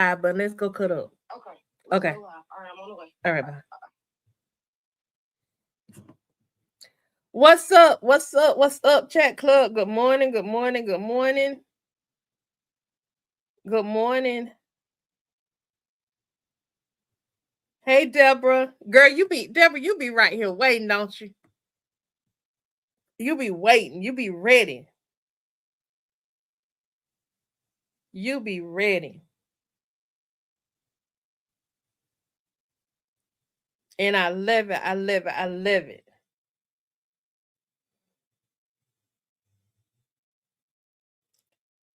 But let's go cut up. Okay. Okay. All right, I'm on the way. All right, bye. What's up? What's up? What's up, chat club? Good morning. Good morning. Good morning. Good morning. Hey, Deborah. Girl, you be right here waiting, don't you? You be waiting. You be ready. You be ready. And I love it. I love it. I love it.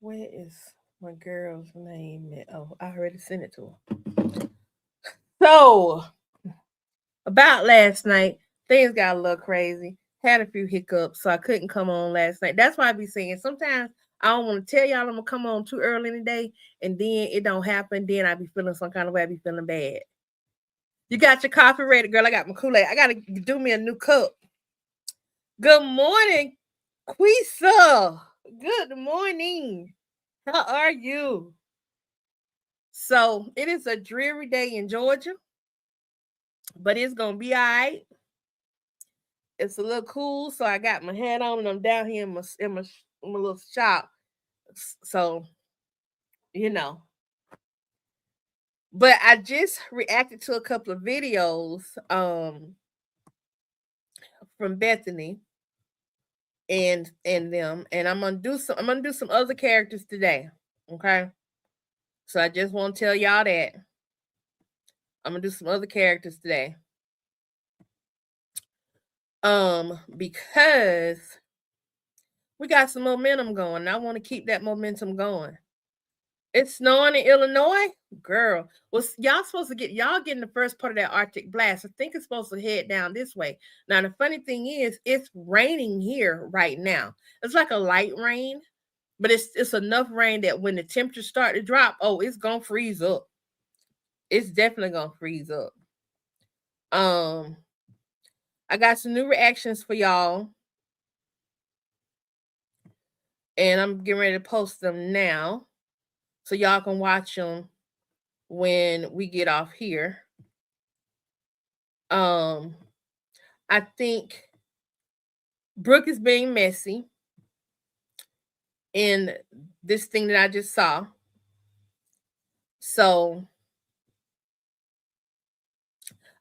Where is my girl's name? Oh, I already sent it to her. So, about last night, things got a little crazy. Had a few hiccups, so I couldn't come on last night. That's why I be saying sometimes I don't want to tell y'all I'm gonna come on too early in the day, and then it don't happen. Then I be feeling some kind of way. I be feeling bad. You got your coffee ready, girl? I got my Kool-Aid. I gotta do me a new cup. Good morning, Quisa. Good morning. How are you? So it is a dreary day in Georgia, but it's gonna be all right. It's a little cool, so I got my hat on and I'm down here in my little shop. So you know, but I just reacted to a couple of videos from Bethany and them, and I'm gonna do some other characters today. Okay, so I just want to tell y'all that I'm gonna do some other characters today. Because we got some momentum going. And I want to keep that momentum going. It's snowing in Illinois, girl. Was y'all supposed to y'all getting the first part of that Arctic blast? I think it's supposed to head down this way. Now the funny thing is, it's raining here right now. It's like a light rain, but it's enough rain that when the temperatures start to drop, oh, it's gonna freeze up. It's definitely gonna freeze up. Um, I got some new reactions for y'all, and I'm getting ready to post them now, so y'all can watch them when we get off here. Um, I think Brooke is being messy in this thing that I just saw. So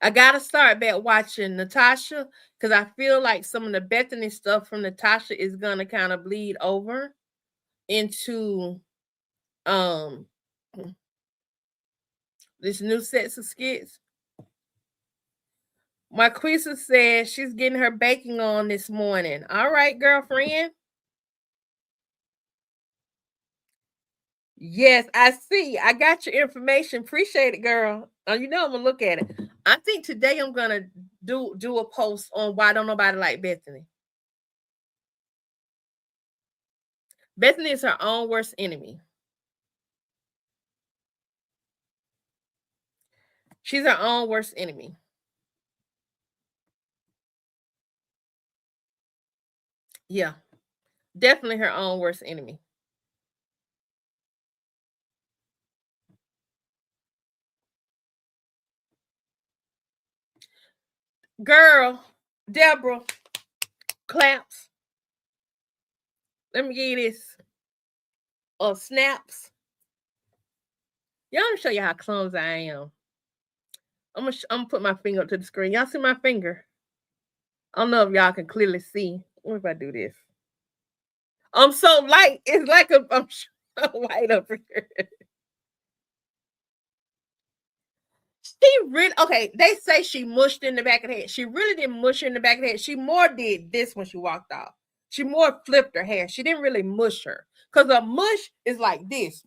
I gotta start back watching Natasha because I feel like some of the Bethany stuff from Natasha is gonna kind of bleed over into um this new sets of skits. Marquisa says she's getting her baking on this morning. All right, girlfriend. Yes, I see. I got your information. Appreciate it, girl. You know I'm gonna look at it. I think today I'm gonna do a post on why don't nobody like Bethany. Bethany is her own worst enemy. She's her own worst enemy. Yeah, definitely her own worst enemy. Girl, Deborah, claps. Let me give you this. Snaps. Y'all, let me show you how clumsy I am. I'm gonna put my finger up to the screen. Y'all see my finger? I don't know if y'all can clearly see. What if I do this? I'm so light. It's like I'm so white up here. She really okay. They say she mushed in the back of the head. She really didn't mush her in the back of the head. She more did this when she walked off. She more flipped her hair. She didn't really mush her because a mush is like this.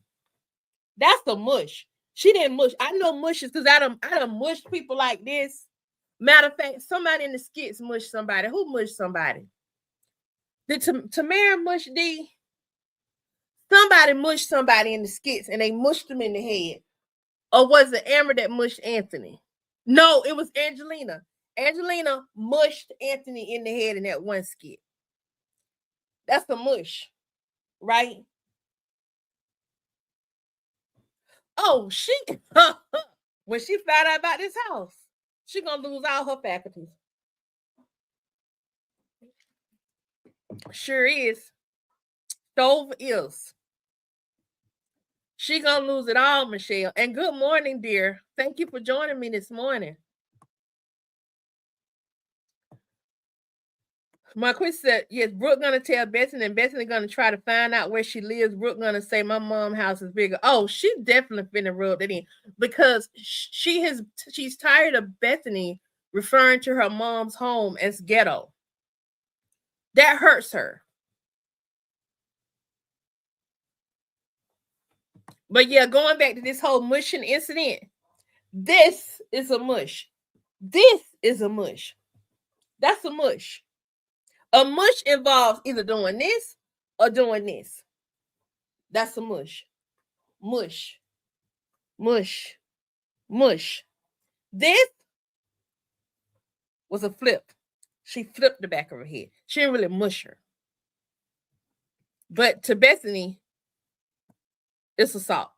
That's the mush. She didn't mush. I know mushes because I done mushed people like this. Matter of fact, somebody in the skits mushed somebody. Who mushed somebody? Did Tamara mush D? Somebody mushed somebody in the skits and they mushed them in the head. Or was it Amber that mushed Anthony? No, it was Angelina. Angelina mushed Anthony in the head in that one skit. That's the mush, right? Oh, she when she found out about this house, she gonna lose all her faculties. Sure is. Stove is. She gonna lose it all, Michelle. And good morning, dear. Thank you for joining me this morning. Marquis said, yes, Brooke gonna tell Bethany, and Bethany gonna try to find out where she lives. Brooke gonna say my mom house is bigger. Oh, she definitely finna rub that in because she's tired of Bethany referring to her mom's home as ghetto. That hurts her. But yeah, going back to this whole mushing incident, this is a mush. This is a mush. That's a mush. A mush involves either doing this or doing this. That's a mush. Mush. Mush. Mush. This was a flip. She flipped the back of her head. She didn't really mush her. But to Bethany, it's assault.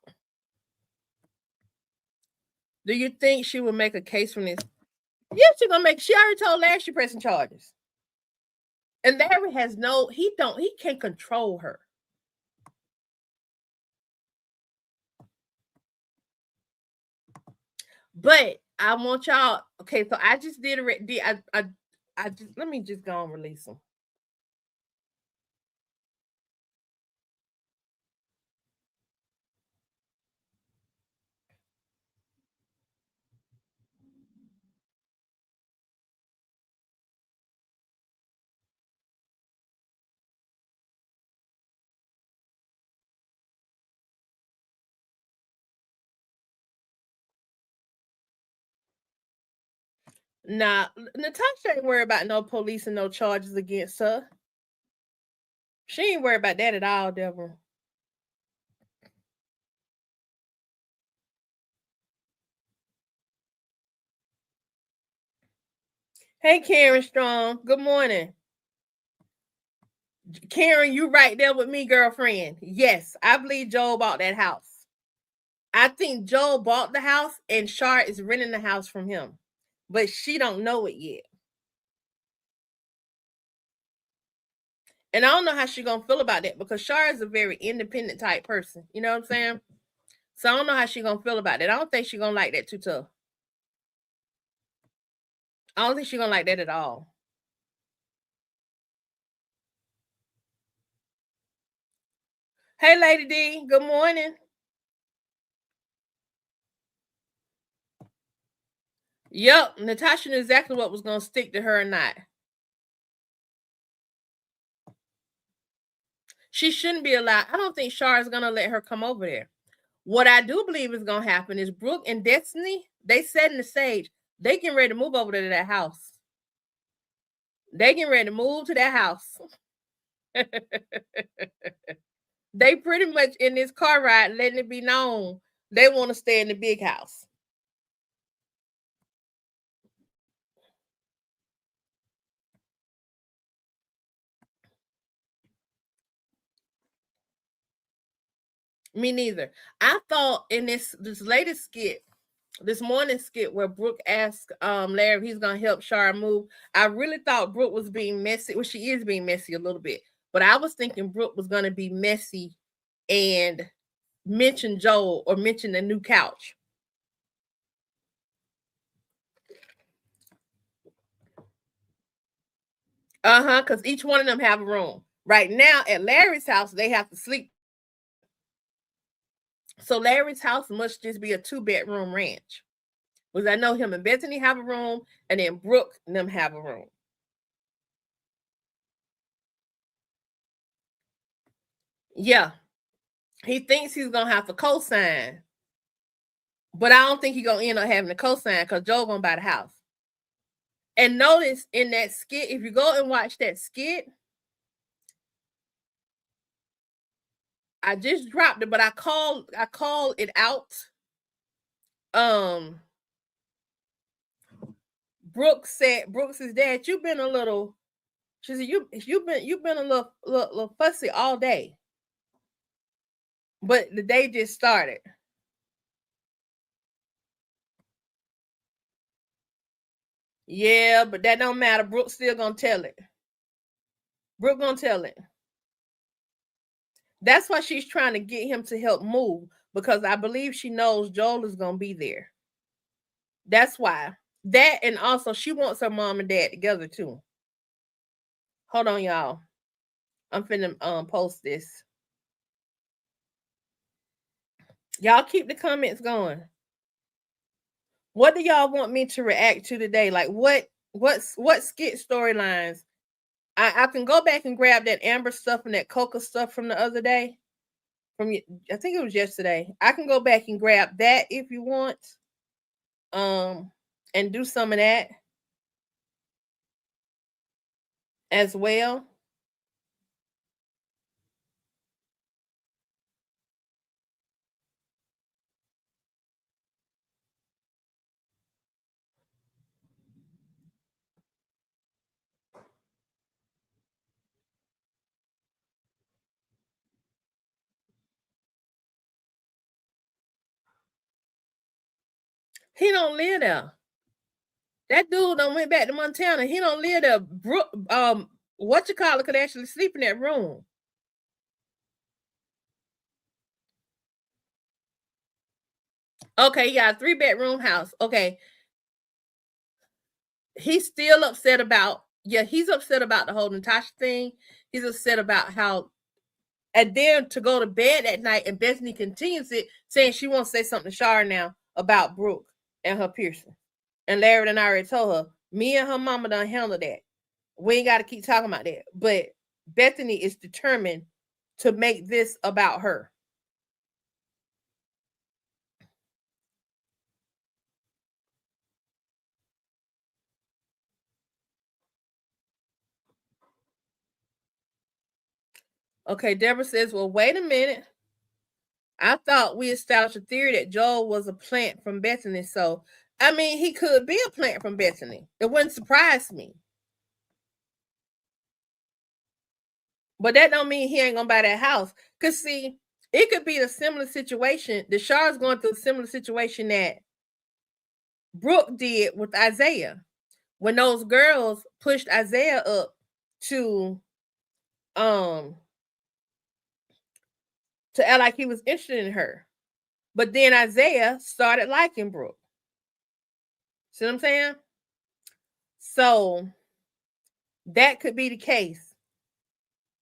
Do you think she would make a case from this? Yes, she's gonna make. She already told Larry she's pressing charges. And Larry has he can't control her. But I want y'all, okay, so I just did I just let me just go and release them. Nah, Natasha ain't worried about no police and no charges against her. She ain't worried about that at all, Deborah. Hey, Karen Strong. Good morning. Karen, you right there with me, girlfriend. Yes, I believe Joel bought that house. I think Joel bought the house and Shar is renting the house from him. But she don't know it yet. And I don't know how she's gonna feel about that because Shar is a very independent type person. You know what I'm saying? So I don't know how she's gonna feel about that. I don't think she's gonna like that too tough. I don't think she's gonna like that at all. Hey, Lady D. Good morning. Yep, Natasha knew exactly what was gonna stick to her or not. She shouldn't be allowed. I don't think Shar is gonna let her come over there. What I do believe is gonna happen is Brooke and Destiny, they setting the stage. They getting ready to move over to that house. They getting ready to move to that house. They pretty much in this car ride letting it be known they want to stay in the big house. Me neither. I thought in this latest skit, this morning skit where Brooke asked Larry if he's gonna help Shar move, I really thought Brooke was being messy. Well, she is being messy a little bit, but I was thinking Brooke was gonna be messy and mention Joel or mention the new couch. Because each one of them have a room. Right now at Larry's house, they have to sleep. So Larry's house must just be a 2-bedroom ranch. Because I know him and Bethany have a room, and then Brooke and them have a room. Yeah. He thinks he's gonna have to co-sign. But I don't think he's gonna end up having to co-sign because Joe gonna buy the house. And notice in that skit, if you go and watch that skit, I just dropped it, but I called it out. Brooks said, Dad, you've been a little. She said, you've been a little fussy all day. But the day just started. Yeah, but that don't matter. Brooke's still gonna tell it. Brooke gonna tell it. That's why she's trying to get him to help move, because I believe she knows Joel is gonna be there. That's why. That, and also she wants her mom and dad together too. Hold on, y'all. I'm finna post this. Y'all keep the comments going. What do y'all want me to react to today? Like what skit storylines? I can go back and grab that Amber stuff and that Coca stuff from the other day. I think it was yesterday. I can go back and grab that if you want. And do some of that as well. He don't live there. That dude done went back to Montana. He don't live there. What you call it could actually sleep in that room. Okay, you got a 3-bedroom house. Okay. He's still upset about, he's upset about the whole Natasha thing. He's upset about how, and then to go to bed at night, and Bethany continues it, saying she wants to say something to Shar now about Brooke and her piercing. And Larry done already told her, me and her mama done handle that. We ain't got to keep talking about that. But Bethany is determined to make this about her. Okay, Deborah says, well, wait a minute. I thought we established a theory that Joel was a plant from Bethany. So, I mean, he could be a plant from Bethany. It wouldn't surprise me. But that don't mean he ain't gonna buy that house. Cause see, it could be a similar situation. The Shah's going through a similar situation that Brooke did with Isaiah. When those girls pushed Isaiah up to act like he was interested in her. But then Isaiah started liking Brooke. See what I'm saying? So that could be the case.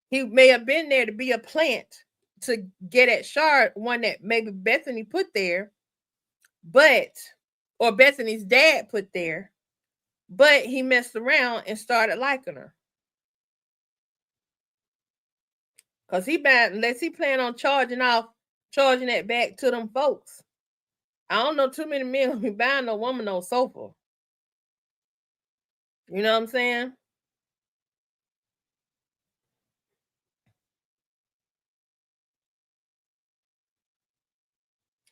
He may have been there to be a plant to get at Shard, one that maybe Bethany put there, or Bethany's dad put there, but he messed around and started liking her. Because unless he plan on charging that back to them folks. I don't know too many men who be buying no woman no sofa. You know what I'm saying?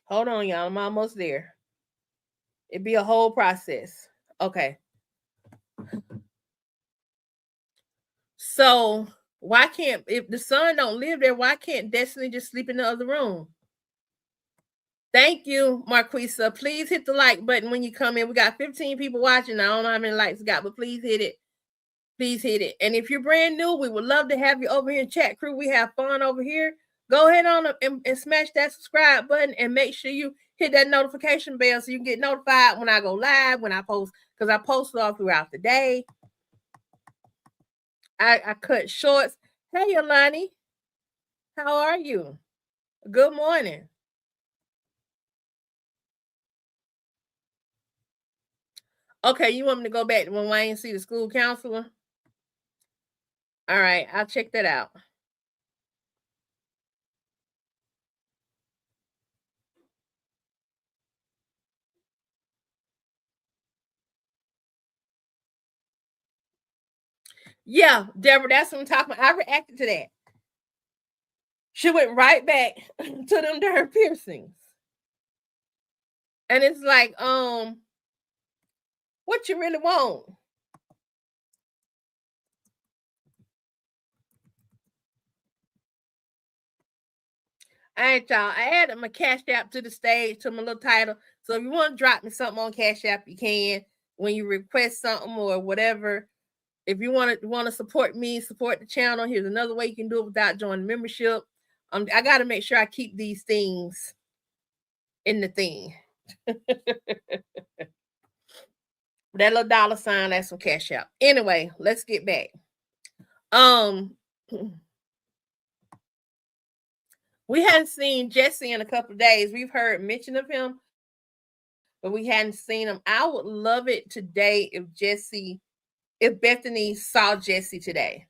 Hold on, y'all. I'm almost there. It'd be a whole process. Okay. So why can't, if the son don't live there, why can't Destiny just sleep in the other room? Thank you, Marquisa. Please hit the like button when you come in. We got 15 people watching. I don't know how many likes we got, but please hit it. Please hit it. And if you're brand new, we would love to have you over here in chat crew. We have fun over here. Go ahead on and smash that subscribe button, and make sure you hit that notification bell so you can get notified when I go live, when I post, because I post all throughout the day. I cut shorts. Hey, Yolani. How are you? Good morning. Okay, you want me to go back to when Wayne see the school counselor? All right, I'll check that out. Yeah, Deborah, that's what I'm talking about. I reacted to that. She went right back to them darn piercings. And it's like, what you really want? All right, y'all. I added my Cash App to the stage, to my little title. So if you want to drop me something on Cash App, you can. when you request something or whatever. If you want to support me, support the channel, here's another way you can do it without joining membership. I got to make sure I keep these things in the thing. That little dollar sign, that's some cash out. Anyway, let's get back. We hadn't seen Jesse in a couple of days. We've heard mention of him, but we hadn't seen him. I would love it today if Bethany saw Jesse today.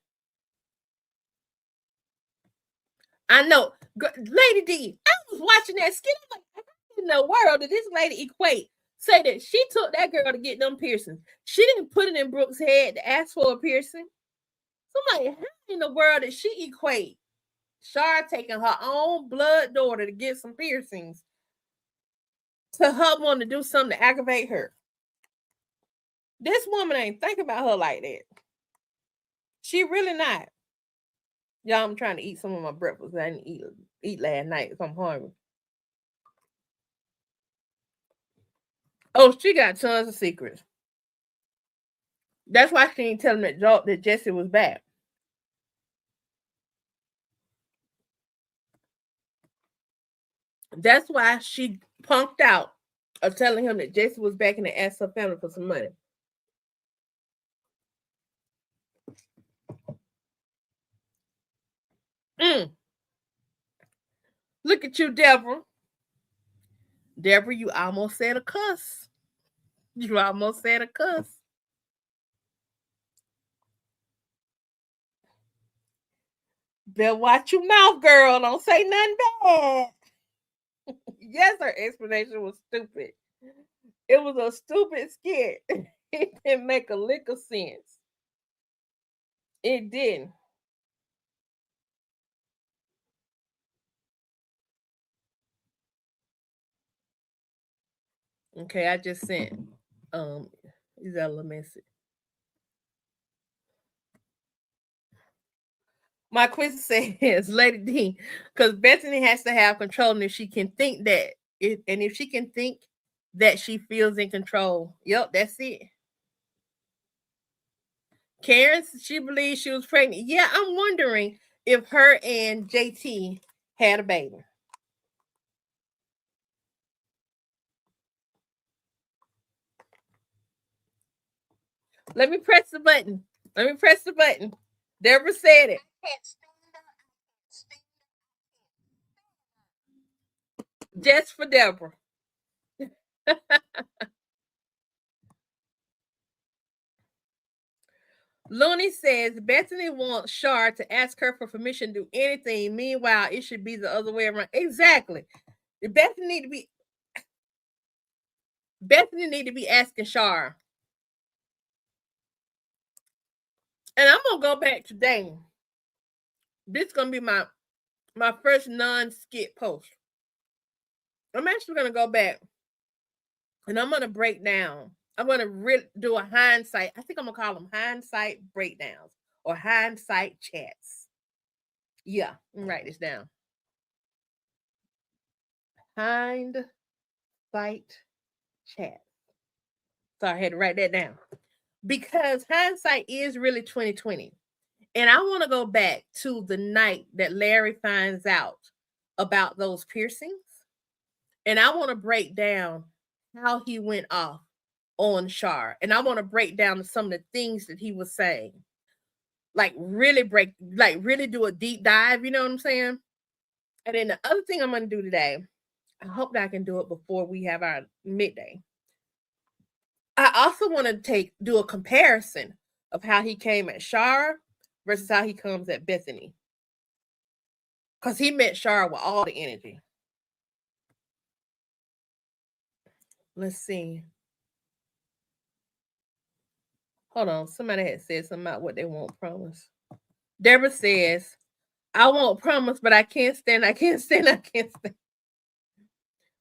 I know, Lady D, I was watching that skit. I'm like, how in the world did this lady equate? Say that she took that girl to get them piercings. She didn't put it in Brooke's head to ask for a piercing. So I'm like, how in the world did she equate Shar taking her own blood daughter to get some piercings to her wanting to do something to aggravate her? This woman ain't think about her like that. She really not. Y'all, I'm trying to eat some of my breakfast. I didn't eat last night, so I'm hungry. Oh, she got tons of secrets. That's why she ain't telling that Jesse was back. That's why she punked out of telling him that Jesse was back and asked her family for some money. Look at you, Deborah. Deborah, you almost said a cuss. You almost said a cuss. Better watch your mouth, girl. Don't say nothing bad. Yes, her explanation was stupid. It was a stupid skit. It didn't make a lick of sense. It didn't. Okay, I just sent Isella a message. My quiz says, Lady D, because Bethany has to have control, and if she can think that, if she can think that she feels in control, yep, that's it. Karen, she believes she was pregnant. Yeah, I'm wondering if her and JT had a baby. Let me press the button. Deborah said it. Just for Deborah. Looney says Bethany wants Shar to ask her for permission to do anything. Meanwhile, it should be the other way around. Exactly. Bethany need to be asking Shar. And I'm gonna go back today. This is gonna be my first non-skit post. I'm actually gonna go back and I'm gonna break down. I'm gonna do a hindsight. I think I'm gonna call them hindsight breakdowns or hindsight chats. Yeah, let me write this down. Hindsight chat. So I had to write that down because hindsight is really 2020. And I want to go back to the night that Larry finds out about those piercings. And I want to break down how he went off on Shar. And I want to break down some of the things that he was saying. Like really do a deep dive, you know what I'm saying? And then the other thing I'm going to do today, I hope that I can do it before we have our midday. I also want to do a comparison of how he came at Shar versus how he comes at Bethany. Because he met Shar with all the energy. Let's see. Hold on. Somebody had said something about what they won't promise. Deborah says, I won't promise, but I can't stand.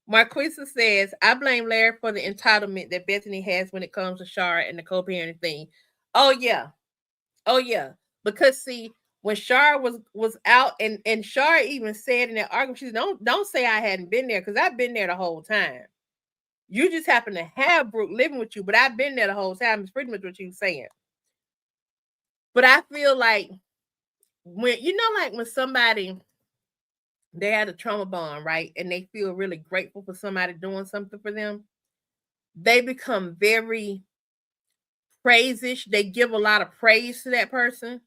Marquisa says, I blame Larry for the entitlement that Bethany has when it comes to Shar and the co-parenting thing. Oh, yeah. Because see, when Shar was out and Shar even said in that argument, she said, don't say I hadn't been there because I've been there the whole time. You just happen to have Brooke living with you, but I've been there the whole time. It's pretty much what you're saying. But I feel like when like when somebody they had a trauma bond, right? And they feel really grateful for somebody doing something for them, they become very praise-ish. They give a lot of praise to that person.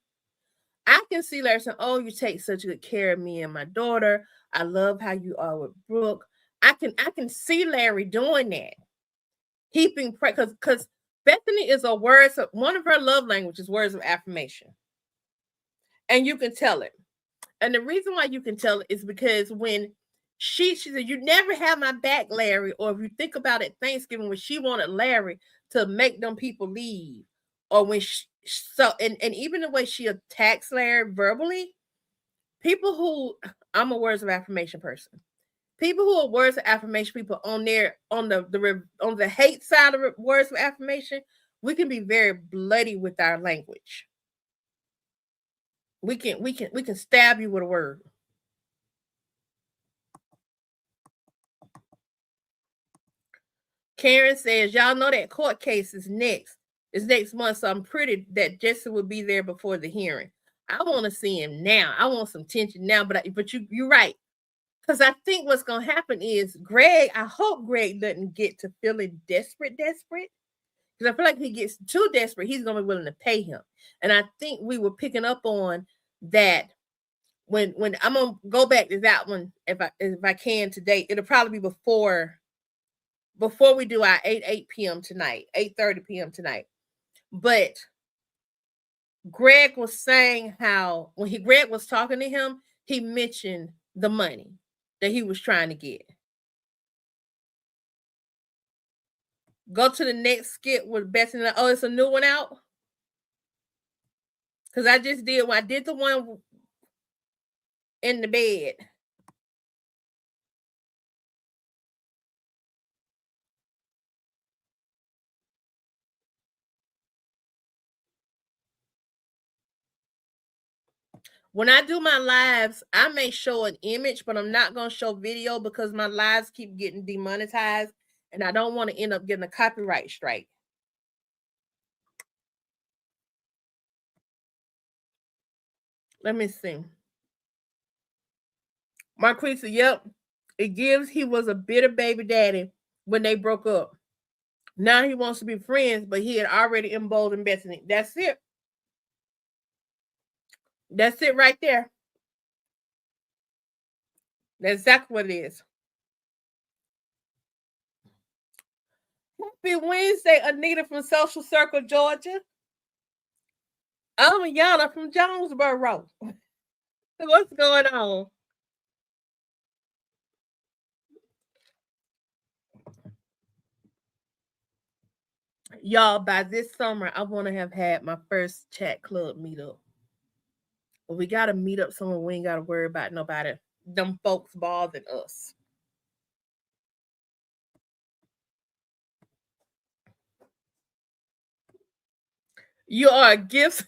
I can see Larry saying, "Oh, you take such good care of me and my daughter. I love how you are with Brooke." I can see Larry doing that. Heaping praise because Bethany is one of her love languages, words of affirmation. And you can tell it. And the reason why you can tell it is because when she said, "You never have my back, Larry," or if you think about it, Thanksgiving, when she wanted Larry to make them people leave, or when and even the way she attacks Larry verbally, people who I'm a words of affirmation person. People who are words of affirmation people on the hate side of words of affirmation, we can be very bloody with our language. We can stab you with a word. Karen says, "Y'all know that court case is next month, so I'm pretty that Jesse will be there before the hearing." I want to see him now. I want some tension now, but you're right. Because I think what's going to happen is I hope Greg doesn't get to feeling desperate. Because I feel like if he gets too desperate, he's going to be willing to pay him. And I think we were picking up on that when I'm going to go back to that one if I can today. It'll probably be before we do our 8 p.m. tonight, 8:30 p.m. tonight. But Greg was saying how when Greg was talking to him, he mentioned the money that he was trying to get. Go to the next skit with Bethany. Oh, it's a new one out? Because I did the one in the bed. When I do my lives, I may show an image, but I'm not going to show video because my lives keep getting demonetized and I don't want to end up getting a copyright strike. Let me see. Marquisa, yep. He was a bitter baby daddy when they broke up. Now he wants to be friends, but he had already emboldened Bethany. That's it. That's it right there. That's exactly what it is. Happy Wednesday, Anita from Social Circle, Georgia. I'm Yana from Jonesboro. What's going on? Y'all, by this summer, I want to have had my first chat club meetup. But we got to meet up somewhere we ain't got to worry about nobody. Them folks bothering us. You are a gift.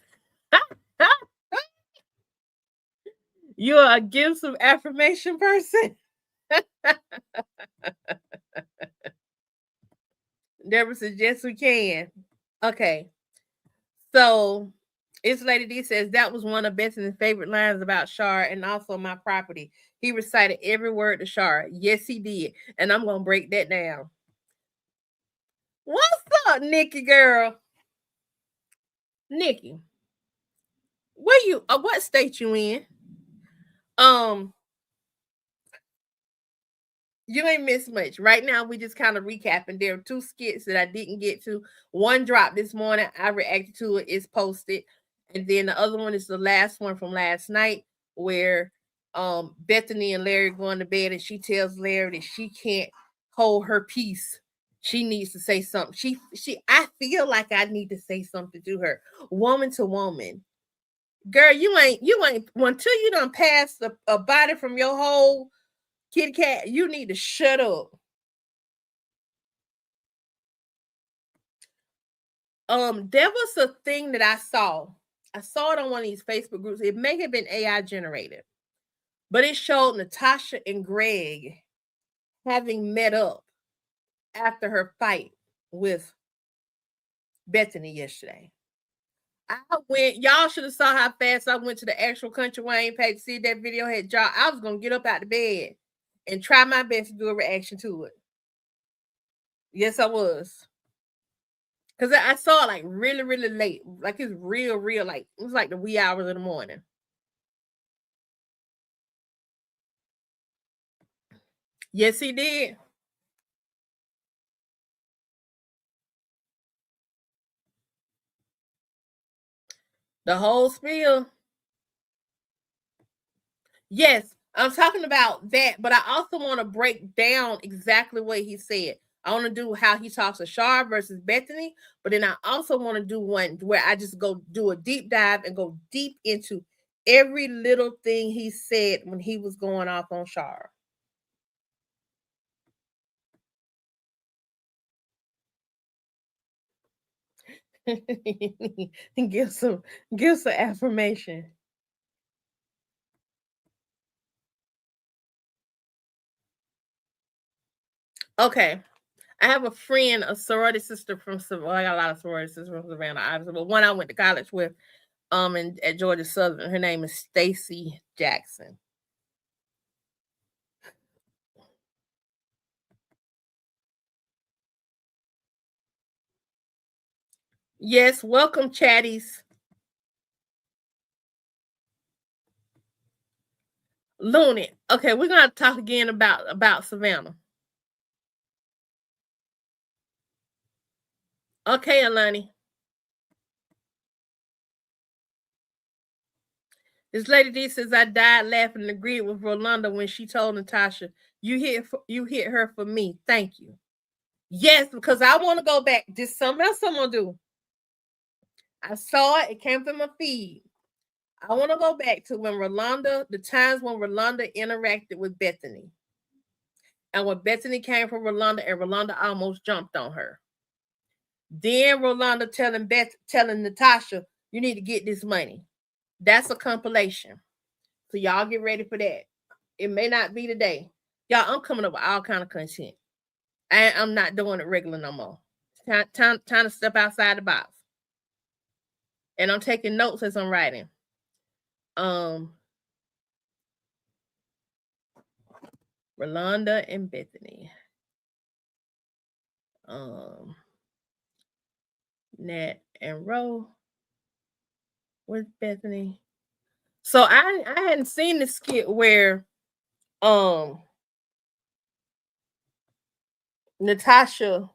You are a gifts of affirmation person. Deborah says, yes, we can. Okay. So it's Lady D says that was one of Benson's favorite lines about Shar and also my property. He recited every word to Shar. Yes, he did. And I'm gonna break that down. What's up, Nikki girl? Nikki, what state you in? You ain't missed much. Right now, we just kind of recapping. There are 2 skits that I didn't get to. One dropped this morning. I reacted to it. It's posted. And then the other one is the last one from last night where Bethany and Larry going to bed and she tells Larry that she can't hold her peace. She needs to say something. I feel like I need to say something to her. Woman to woman. Girl, you ain't until you done pass a body from your whole kitty cat, you need to shut up. There was a thing that I saw. I saw it on one of these Facebook groups. It may have been AI generated, but it showed Natasha and Greg having met up. after her fight with Bethany yesterday. I went, y'all should have saw how fast I went to the actual Country Wayne page to see that video had dropped. I was gonna get up out the bed and try my best to do a reaction to it. Yes, I was. Cause I saw it like really, really late. Like it's real, like it was like the wee hours of the morning. Yes, he did. The whole spiel. Yes, I'm talking about that, but I also want to break down exactly what he said. I want to do how he talks to Shar versus Bethany, but then I also want to do one where I just go do a deep dive and go deep into every little thing he said when he was going off on Shar. give some affirmation. Okay. I have a friend, a sorority sister from well, I got a lot of sorority sisters from Savannah, obviously, but one I went to college with, at Georgia Southern. Her name is Stacy Jackson. Yes, welcome, chatties. Looney. Okay, we're gonna talk again about Savannah. Okay, Alani. This lady D says I died laughing and agreed with Rolanda when she told Natasha, you hit her for me. Thank you. Yes, because I want to go back. Just something else I'm gonna do. I saw it, it came from my feed. I want to go back to when the times when Rolanda interacted with Bethany. And when Bethany came from Rolanda and Rolanda almost jumped on her. Then Rolanda telling Natasha, you need to get this money. That's a compilation. So y'all get ready for that. It may not be today. Y'all, I'm coming up with all kind of content. I'm not doing it regular no more. Time to step outside the box. And I'm taking notes as I'm writing. Rolanda and Bethany. Nat and Ro with Bethany. So I hadn't seen the skit where Natasha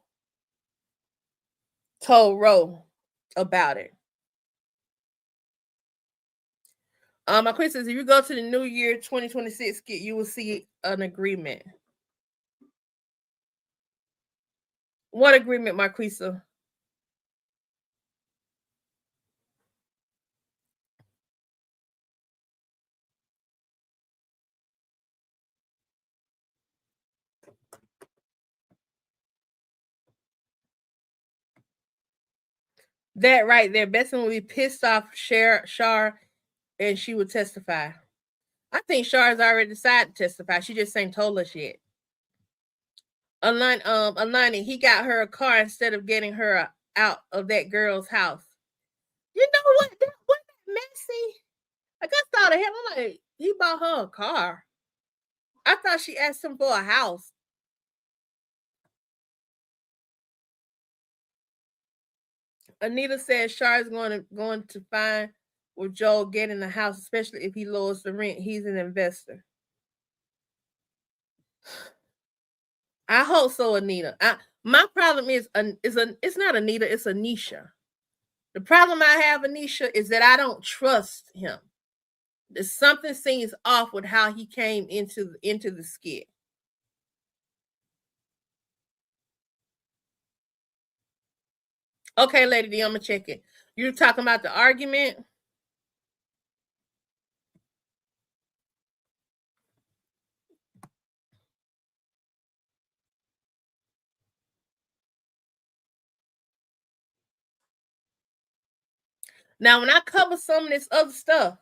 told Ro about it. My question is, if you go to the New Year 2026 skit, you will see an agreement. What agreement, Marquisa? That right there, Besson will be pissed off Shar, and she would testify. I think Shar's already decided to testify. She just ain't told us yet. Alani, he got her a car instead of getting her out of that girl's house. You know what? That wasn't messy. Like I thought of him. I'm like, he bought her a car. I thought she asked him for a house. Anita says Shar is going to find with Joel getting a house, especially if he lowers the rent. He's an investor. I hope so, Anita. My problem is it's not Anita, it's Anisha. The problem I have, Anisha, is that I don't trust him. There's something seems off with how he came into the skit. Okay, Lady D, I'm gonna check it. You're talking about the argument? Now, when I cover some of this other stuff,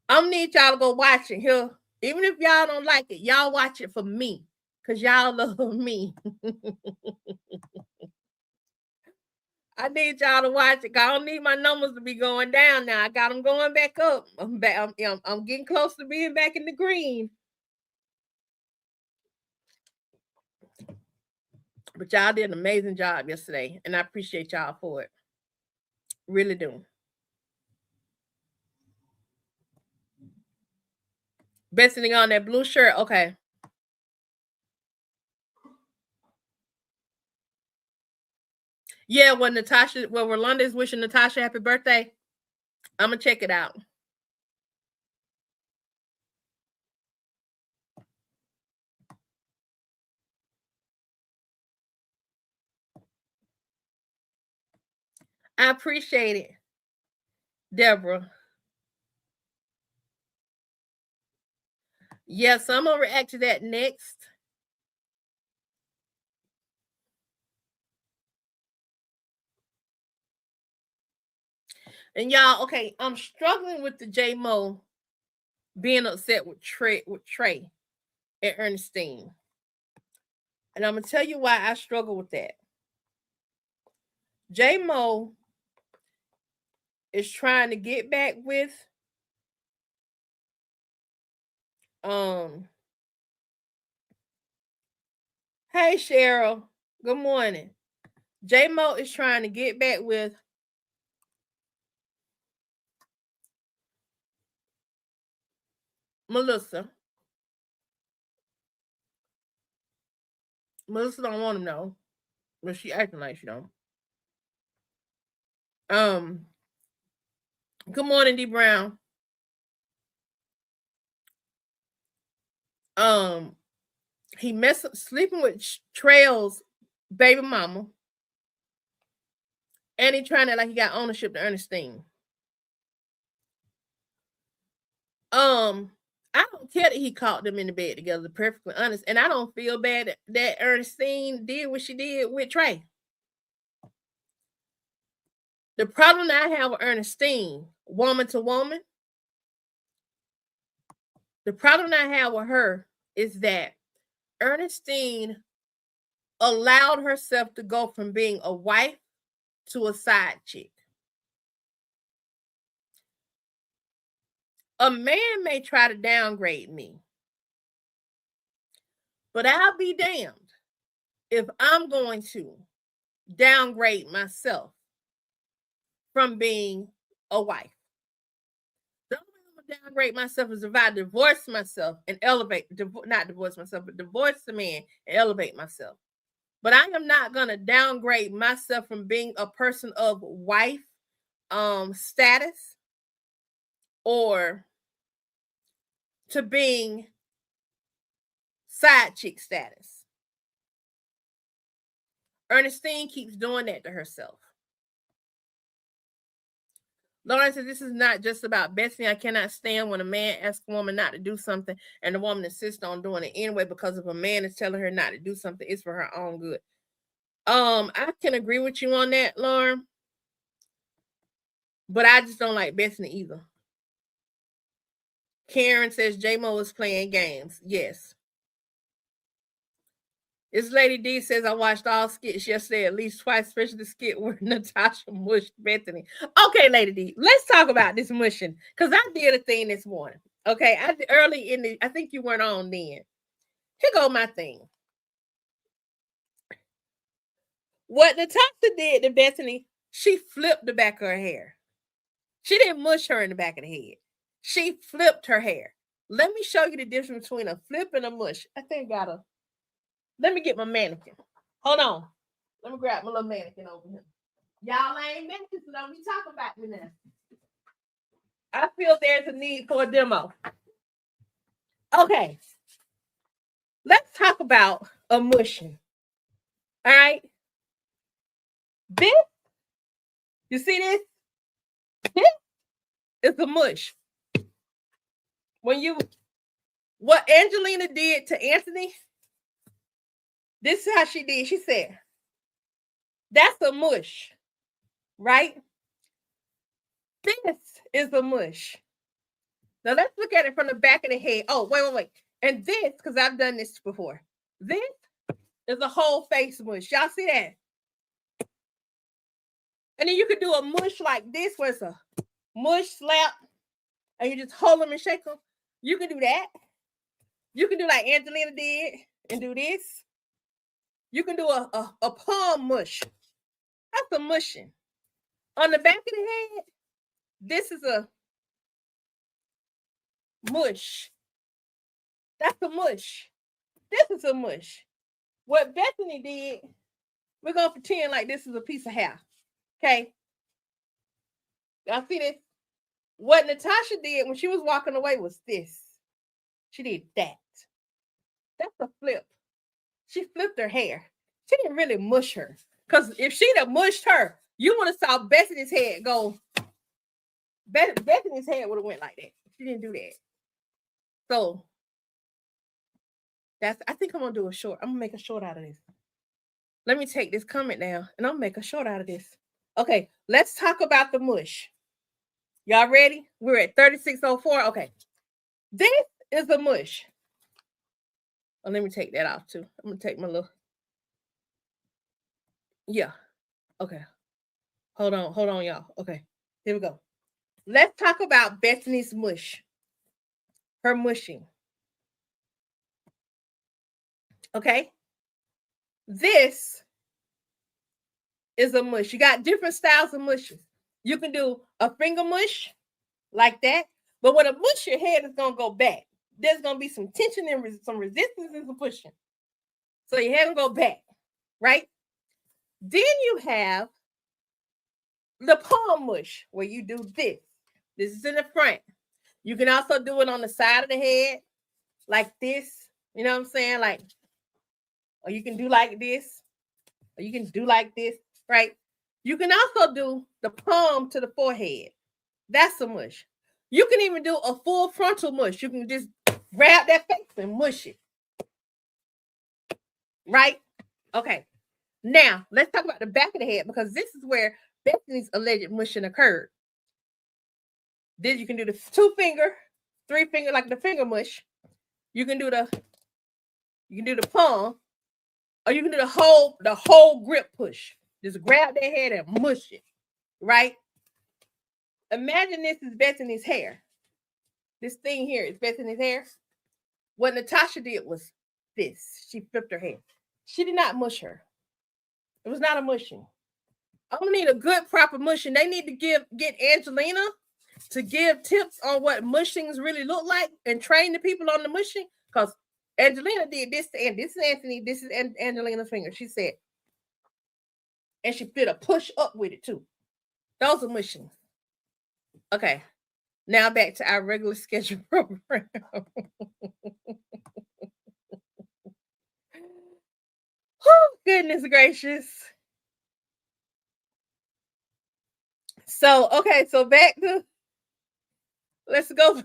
I'm gonna need y'all to go watch it here. Even if y'all don't like it, y'all watch it for me. because y'all love me. I need y'all to watch it. I don't need my numbers to be going down now. I got them going back up. I'm getting close to being back in the green. But y'all did an amazing job yesterday, and I appreciate y'all for it. Really do. Best thing on that blue shirt. Okay. Yeah, when Rolanda is wishing Natasha happy birthday, I'm gonna check it out. I appreciate it, Deborah. Yes, I'm gonna react to that next. And y'all, okay, I'm struggling with the J Mo being upset with Trey and Ernestine. And I'm gonna tell you why I struggle with that. J Mo is trying to get back with hey Cheryl, good morning. J Mo is trying to get back with Melissa. Melissa don't want him though, but she acting like she don't. Good morning, D Brown. He messed up sleeping with Trail's baby mama, and he trying to like he got ownership to Ernestine. I don't care that he caught them in the bed together, perfectly honest, and I don't feel bad that Ernestine did what she did with Trey. The problem that I have with Ernestine, woman to woman, the problem I have with her is that Ernestine allowed herself to go from being a wife to a side chick. A man may try to downgrade me, but I'll be damned if I'm going to downgrade myself from being a wife. The only way I'm gonna downgrade myself is if I divorce myself and not divorce myself, but divorce the man and elevate myself. But I am not gonna downgrade myself from being a person of wife status or to being side chick status. Ernestine keeps doing that to herself. Lauren says this is not just about Betsy. I cannot stand when a man asks a woman not to do something and the woman insists on doing it anyway because if a man is telling her not to do something, it's for her own good. I can agree with you on that, Lauren. But I just don't like Betsy either. Karen says J-Mo is playing games. Yes. This Lady D says I watched all skits yesterday at least twice, especially the skit where Natasha mushed Bethany. Okay, Lady D, let's talk about this mushing because I did a thing this morning. Okay, I think you weren't on then. Here go my thing. What Natasha did to Bethany, she flipped the back of her hair. She didn't mush her in the back of the head. She flipped her hair. Let me show you the difference between a flip and a mush. I think let me get my mannequin. Hold on. Let me grab my little mannequin over here. Y'all ain't mannequins, so don't be talking about me now. I feel there's a need for a demo. Okay. Let's talk about a mushing. All right. This, you see this? This is a mush. What Angelina did to Anthony, this is how she did. She said, that's a mush, right? This is a mush. Now let's look at it from the back of the head. Oh, wait. And this, because I've done this before. This is a whole face mush. Y'all see that? And then you can do a mush like this, where it's a mush slap, and you just hold them and shake them. You can do that. You can do like Angelina did and do this. You can do a palm mush. That's a mushing. On the back of the head, this is a mush. That's a mush. This is a mush. What Bethany did, we're going to pretend like this is a piece of hair. Okay? Y'all see this? What Natasha did when she was walking away was this. She did that. That's a flip. She flipped her hair. She didn't really mush her. Because if she'd have mushed her, you would have saw Bethany's head go. Bethany's head would have went like that. She didn't do that. So I think I'm gonna do a short. I'm gonna make a short out of this. Let me take this comment down and I'm gonna make a short out of this. Okay, let's talk about the mush. Y'all ready? We're at 3604. Okay. This is the mush. Oh, let me take that off too. I'm gonna take my little. Yeah. Okay. Hold on, y'all. Okay. Here we go. Let's talk about Bethany's mush. Her mushing. Okay. This is a mush. You got different styles of mushes. You can do a finger mush like that, but when a mush, your head is going to go back. There's going to be some tension and some resistance and some pushing. So your head will go back, right? Then you have the palm mush where you do this. This is in the front. You can also do it on the side of the head like this. You know what I'm saying? Like, or you can do like this, or you can do like this, right? You can also do the palm to the forehead. That's a mush. You can even do a full frontal mush. You can just grab that face and mush it. Right? Okay. Now, let's talk about the back of the head because this is where Bethany's alleged mushing occurred. Then you can do the 2 finger, 3 finger, like the finger mush. You can do the palm, or you can do the whole grip push. Just grab their head and mush it, right? Imagine this is Bethany's hair. This thing here is Bethany's hair. What Natasha did was this. She flipped her hair. She did not mush her. It was not a mushing. I'm gonna need a good proper mushing. They need to get Angelina to give tips on what mushings really look like and train the people on the mushing. Because Angelina did this, and this is Anthony. This is Angelina's finger. She said, and she did a push up with it too. Those are mushings. Okay, now back to our regular schedule program. Oh, goodness gracious. So, okay, so back to, let's go.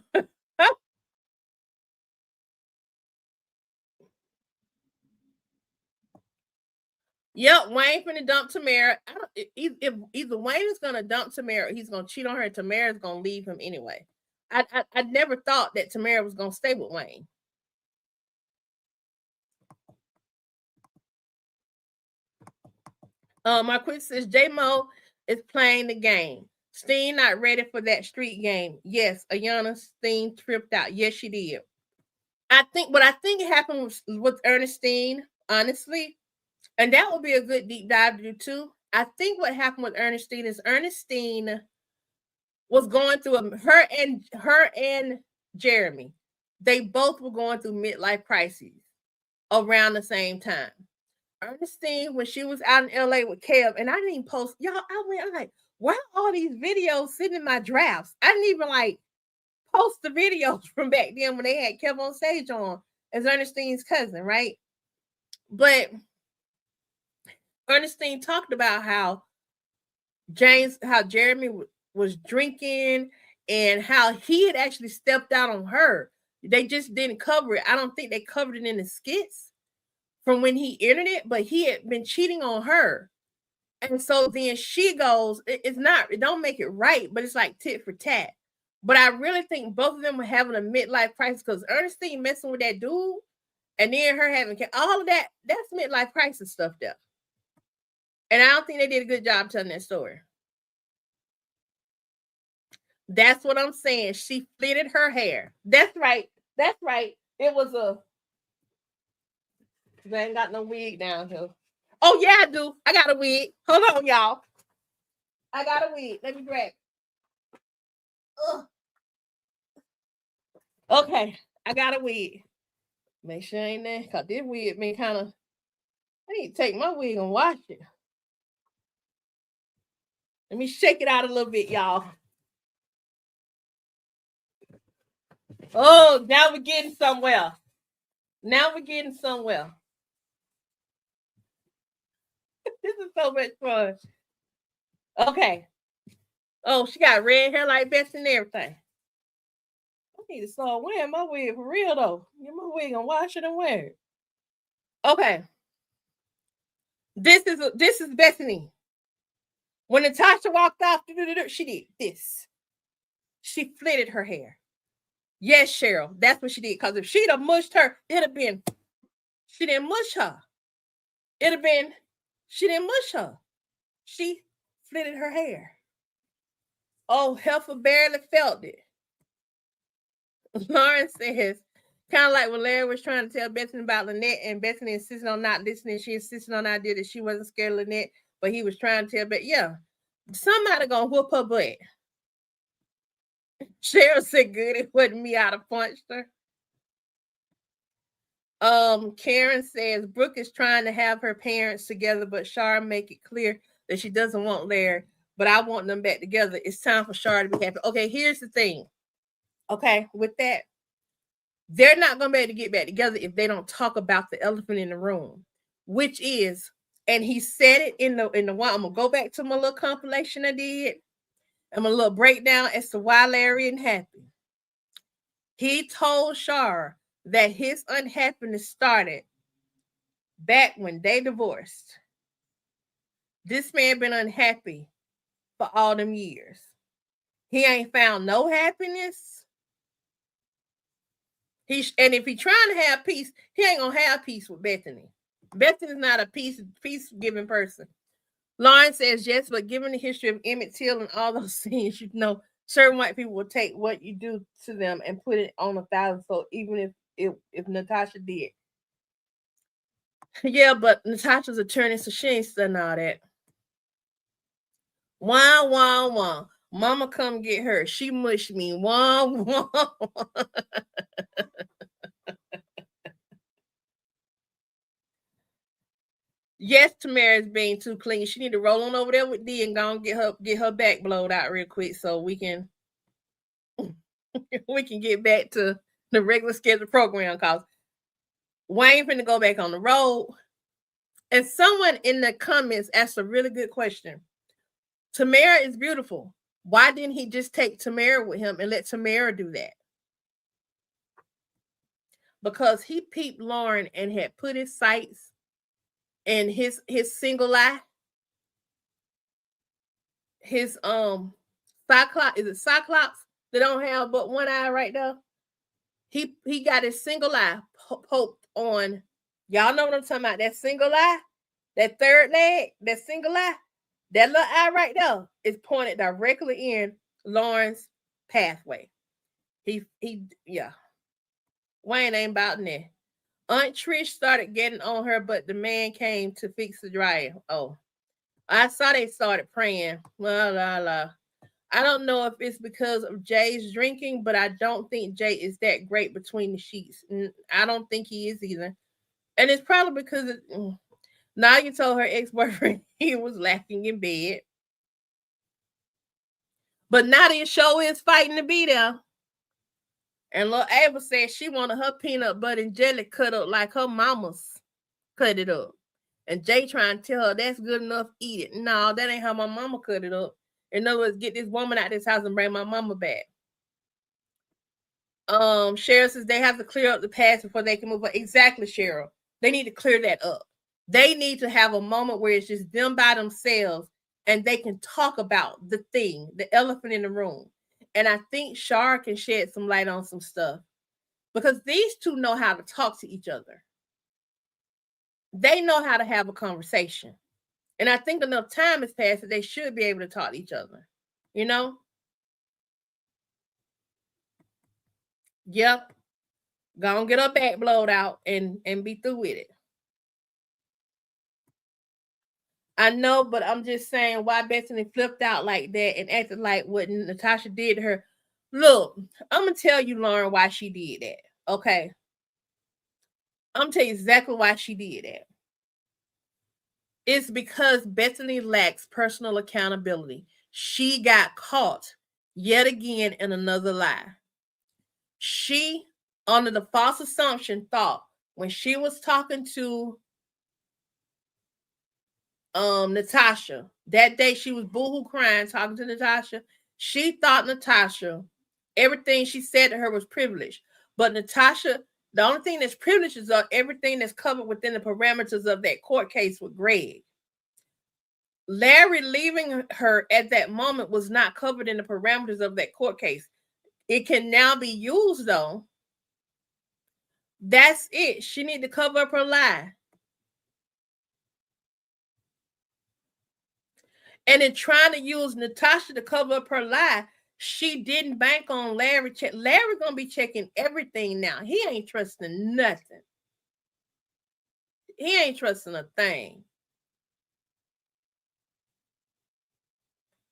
Yep, Wayne finna dump Tamara. If either Wayne is gonna dump Tamara, he's gonna cheat on her. Tamara's gonna leave him anyway. I never thought that Tamara was gonna stay with Wayne. My quick says J Mo is playing the game. Steen not ready for that street game. Yes, Ayana Steen tripped out. Yes, she did. I think it happened with Ernestine, honestly, and that would be a good deep dive to do too. I think what happened with Ernestine is Ernestine was going through her and Jeremy. They both were going through midlife crises around the same time. Ernestine, when she was out in LA with Kev, and I didn't even post, y'all. I'm like, why are all these videos sitting in my drafts? I didn't even like post the videos from back then when they had Kev on stage on as Ernestine's cousin, right? But Ernestine talked about how Jeremy was drinking and how he had actually stepped out on her. They just didn't cover it. I don't think they covered it in the skits from when he entered it, but he had been cheating on her. And so then she goes, it don't make it right, but it's like tit for tat. But I really think both of them were having a midlife crisis because Ernestine messing with that dude, And then her having all of that, that's midlife crisis stuff there. And I don't think they did a good job telling that story. That's what I'm saying. She fitted her hair. That's right. That's right. It was a. I ain't got no wig down here. Oh yeah, I do. I got a wig. Hold on, y'all. I got a wig. Let me grab. Ugh. Okay, I got a wig. Make sure ain't there, cause this wig been kind of. I need to take my wig and wash it. Let me shake it out a little bit, y'all. Oh, now we're getting somewhere. Now we're getting somewhere. This is so much fun. Okay. Oh, she got red hair like Betsy and everything. I need to start wearing my wig for real though. Get my wig and wash it and wear it. Okay. This is Bethany. When Natasha walked off, she did this. She flitted her hair. Yes, Cheryl, that's what she did. Because if she'd have mushed her, it'd have been, she didn't mush her. It'd have been, she didn't mush her. She flitted her hair. Oh, Heifer barely felt it. Lauren says, kind of like when Larry was trying to tell Bethany about Lynette, and Bethany insisted on not listening. She insisted on the idea that she wasn't scared of Lynette, but he was trying to tell, but yeah, somebody gonna whoop her butt. Cheryl said, good, it wasn't me, I'd have punched her. Karen says, Brooke is trying to have her parents together, but Shar make it clear that she doesn't want Larry, but I want them back together. It's time for Shar to be happy. Okay, here's the thing. Okay, with that, they're not going to be able to get back together if they don't talk about the elephant in the room, which is, and he said it in the one. I'm gonna go back to my little compilation I did, and my little breakdown as to why Larry isn't happy. He told Shar that his unhappiness started back when they divorced. This man been unhappy for all them years. He ain't found no happiness. And if he trying to have peace, he ain't gonna have peace with Bethany. Bethany's not a peace-giving person. Lauren says yes, but given the history of Emmett Till and all those things, you know, certain white people will take what you do to them and put it on 1,000. So even if Natasha did, yeah, but Natasha's attorney, so she ain't studying all that. Wah wah wah. Mama come get her. She mushed me. Wah wah. Yes, Tamara's being too clean. She need to roll on over there with D and go and get her back blowed out real quick so we can get back to the regular scheduled program. Cause Wayne finna go back on the road. And someone in the comments asked a really good question. Tamara is beautiful. Why didn't he just take Tamara with him and let Tamara do that? Because he peeped Lauren and had put his sights in his single eye. His Cyclops, is it Cyclops that don't have but one eye right there? He got his single eye poked on. Y'all know what I'm talking about. That single eye, that third leg, that single eye, that little eye right there is pointed directly in Lauren's pathway. Yeah. Wayne ain't about that. Aunt Trish started getting on her, but the man came to fix the dryer. Oh, I saw they started praying. La la la. I don't know if it's because of Jay's drinking, but I don't think Jay is that great between the sheets. I don't think he is either. And it's probably because Nadia told her ex-boyfriend he was lacking in bed. But Nadia show is fighting to be there. And Lil Ava said she wanted her peanut butter and jelly cut up like her mama's cut it up. And Jay trying to tell her that's good enough, eat it. No, that ain't how my mama cut it up. In other words, get this woman out of this house and bring my mama back. Cheryl says they have to clear up the past before they can move on. Exactly, Cheryl. They need to clear that up. They need to have a moment where it's just them by themselves and they can talk about the thing, the elephant in the room. And I think Shar can shed some light on some stuff because these two know how to talk to each other. they know how to have a conversation. And I think enough time has passed that they should be able to talk to each other. You know? Yep. Go and get her back blowed out and be through with it. I know, but I'm just saying why Bethany flipped out like that and acted like what Natasha did to her. Look, I'm gonna tell you, Lauren, why she did that. Okay. I'm gonna tell you exactly why she did that. It's because Bethany lacks personal accountability. She got caught yet again in another lie. She, under the false assumption, thought when she was talking to Natasha that day, she was boohoo crying talking to Natasha. She thought Natasha, everything she said to her was privileged, but Natasha, the only thing that's privileged is everything that's covered within the parameters of that court case with Greg. Larry leaving her at that moment was not covered in the parameters of that court case. It can now be used though. That's it. She need to cover up her lie. And in trying to use Natasha to cover up her lie, she didn't bank on Larry. Larry gonna be checking everything now. He ain't trusting nothing. He ain't trusting a thing.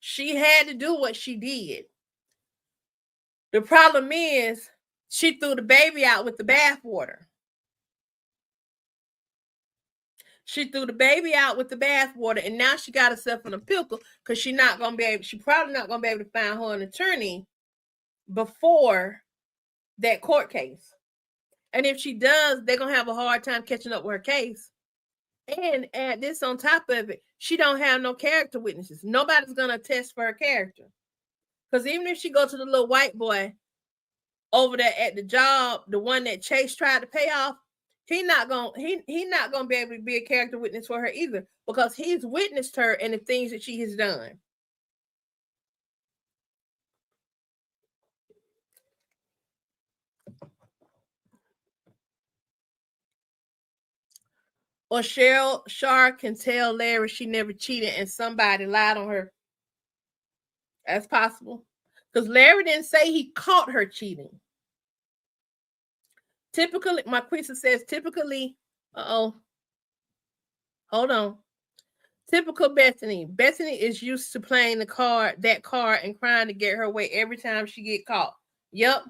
She had to do what she did. The problem is she threw the baby out with the bathwater. She threw the baby out with the bathwater, and now she got herself in a pickle because she's probably not gonna be able to find her an attorney before that court case. And if she does, they're gonna have a hard time catching up with her case. And add this on top of it, she don't have no character witnesses. Nobody's gonna attest for her character. Because even if she go to the little white boy over there at the job, the one that Chase tried to pay off, he not gonna be able to be a character witness for her either, because he's witnessed her and the things that she has done. Or Cheryl Shar can tell Larry she never cheated and somebody lied on her. That's possible. Because Larry didn't say he caught her cheating. Typically, Marquisa says, typically, hold on. Typical Bethany. Bethany is used to playing that card and crying to get her way every time she get caught. Yep.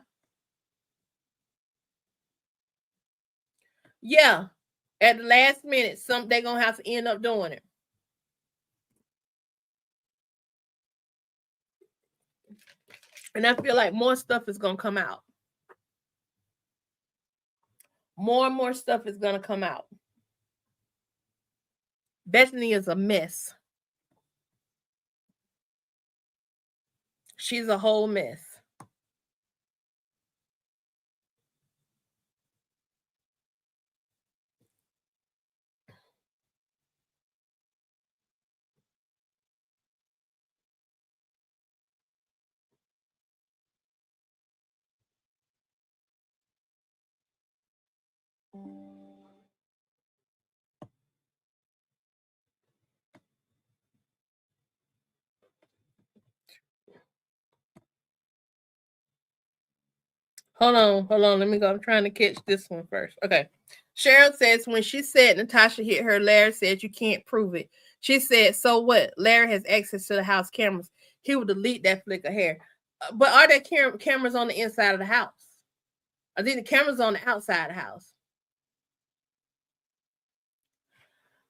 Yeah. At the last minute, they're gonna have to end up doing it. And I feel like more stuff is gonna come out. More and more stuff is gonna come out. Bethany is a mess. She's a whole mess. Hold on. Let me go. I'm trying to catch this one first. Okay. Cheryl says, when she said Natasha hit her, Larry said you can't prove it. She said, so what? Larry has access to the house cameras. He will delete that flick of hair. But are there cameras on the inside of the house? I think the cameras on the outside of the house.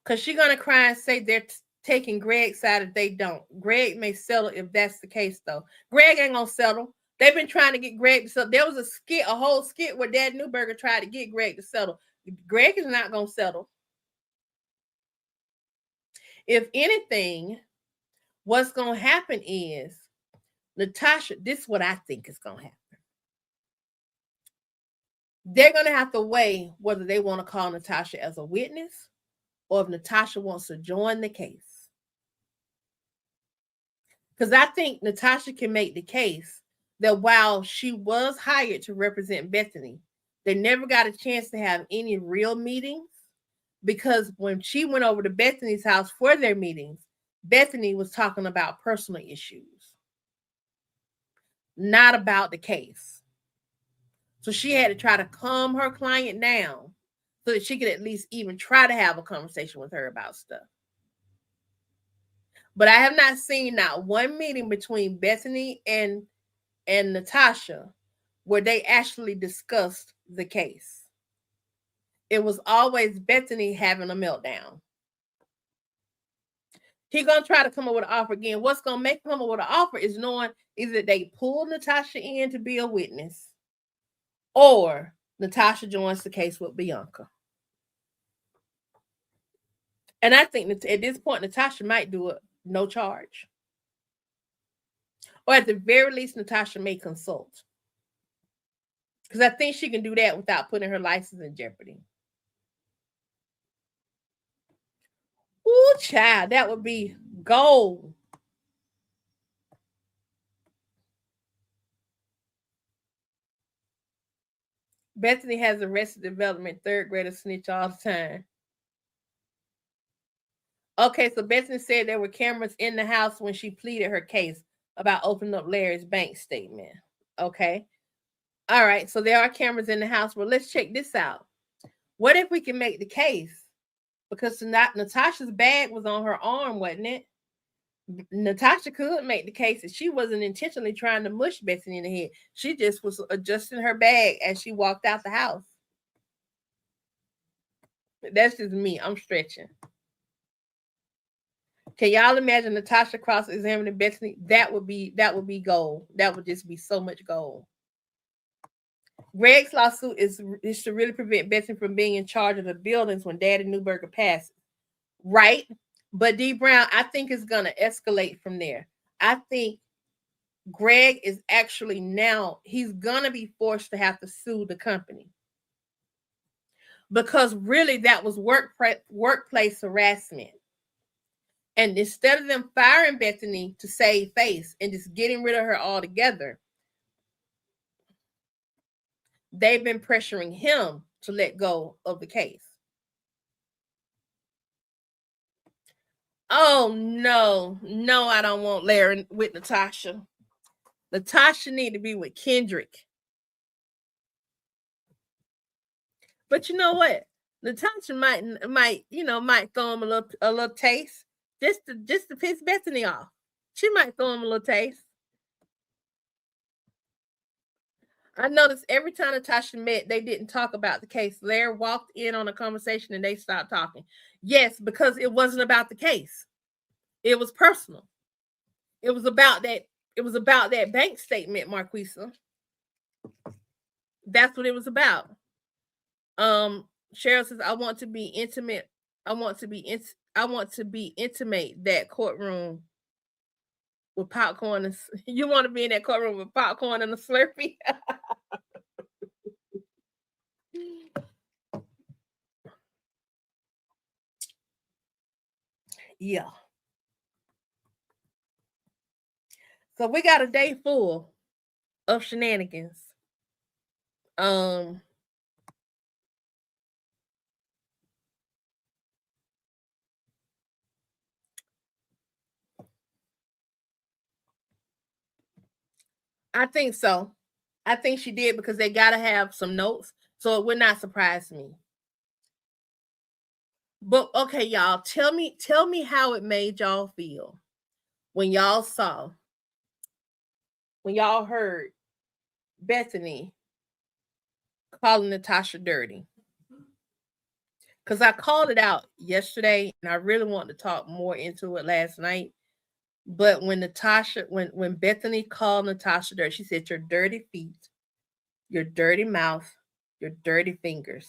Because she's going to cry and say they're taking Greg's side if they don't. Greg may settle if that's the case, though. Greg ain't going to settle. They've been trying to get Greg to settle. There was a whole skit where Dad Newberger tried to get Greg to settle. Greg is not going to settle. If anything, what's going to happen is Natasha, this is what I think is going to happen. They're going to have to weigh whether they want to call Natasha as a witness or if Natasha wants to join the case. Because I think Natasha can make the case that while she was hired to represent Bethany, they never got a chance to have any real meetings. because when she went over to Bethany's house for their meetings, Bethany was talking about personal issues, not about the case. So she had to try to calm her client down so that she could at least even try to have a conversation with her about stuff. But I have not seen not one meeting between Bethany and Natasha where they actually discussed the case. It was always Bethany having a meltdown. He gonna try to come up with an offer again. What's gonna make him come up with an offer is knowing either they pull Natasha in to be a witness, or Natasha joins the case with Bianca. And I think that at this point, Natasha might do it no charge, or at the very least, Natasha may consult, because I think she can do that without putting her license in jeopardy. Ooh, child, that would be gold. Bethany has Arrested Development third grader snitch all the time. Okay, so Bethany said there were cameras in the house when she pleaded her case about opening up Larry's bank statement. Okay. All right, so there are cameras in the house. Well, let's check this out. What if we can make the case? Because Natasha's bag was on her arm, wasn't it? Natasha could make the case that she wasn't intentionally trying to mush Bethany in the head. She just was adjusting her bag as she walked out the house. That's just me. I'm stretching. Can y'all imagine Natasha cross-examining Bethany? That would be gold. That would just be so much gold. Greg's lawsuit is to really prevent Bethany from being in charge of the buildings when Daddy Newberger passes. Right? But D. Brown, I think it's going to escalate from there. I think Greg is actually now, he's going to be forced to have to sue the company. Because really that was workplace harassment. And instead of them firing Bethany to save face and just getting rid of her altogether, they've been pressuring him to let go of the case. Oh, no, I don't want Larry with Natasha. Natasha need to be with Kendrick. But you know what? Natasha might throw him a little taste just to piss Bethany off. She might throw him a little taste. I noticed every time Natasha met, they didn't talk about the case. Larry walked in on a conversation and they stopped talking. Yes, because it wasn't about the case. It was personal. It was about that. It was about that bank statement, Marquisa. That's what it was about. Cheryl says, I want to be intimate. I want to be intimate that courtroom with popcorn. And, you want to be in that courtroom with popcorn and a Slurpee? Yeah. So we got a day full of shenanigans. I think so. I think she did because they got to have some notes. So it would not surprise me. But okay, y'all, tell me how it made y'all feel when y'all heard Bethany calling Natasha dirty. Because I called it out yesterday and I really wanted to talk more into it last night. But when Bethany called Natasha dirty, she said, your dirty feet, your dirty mouth, your dirty fingers.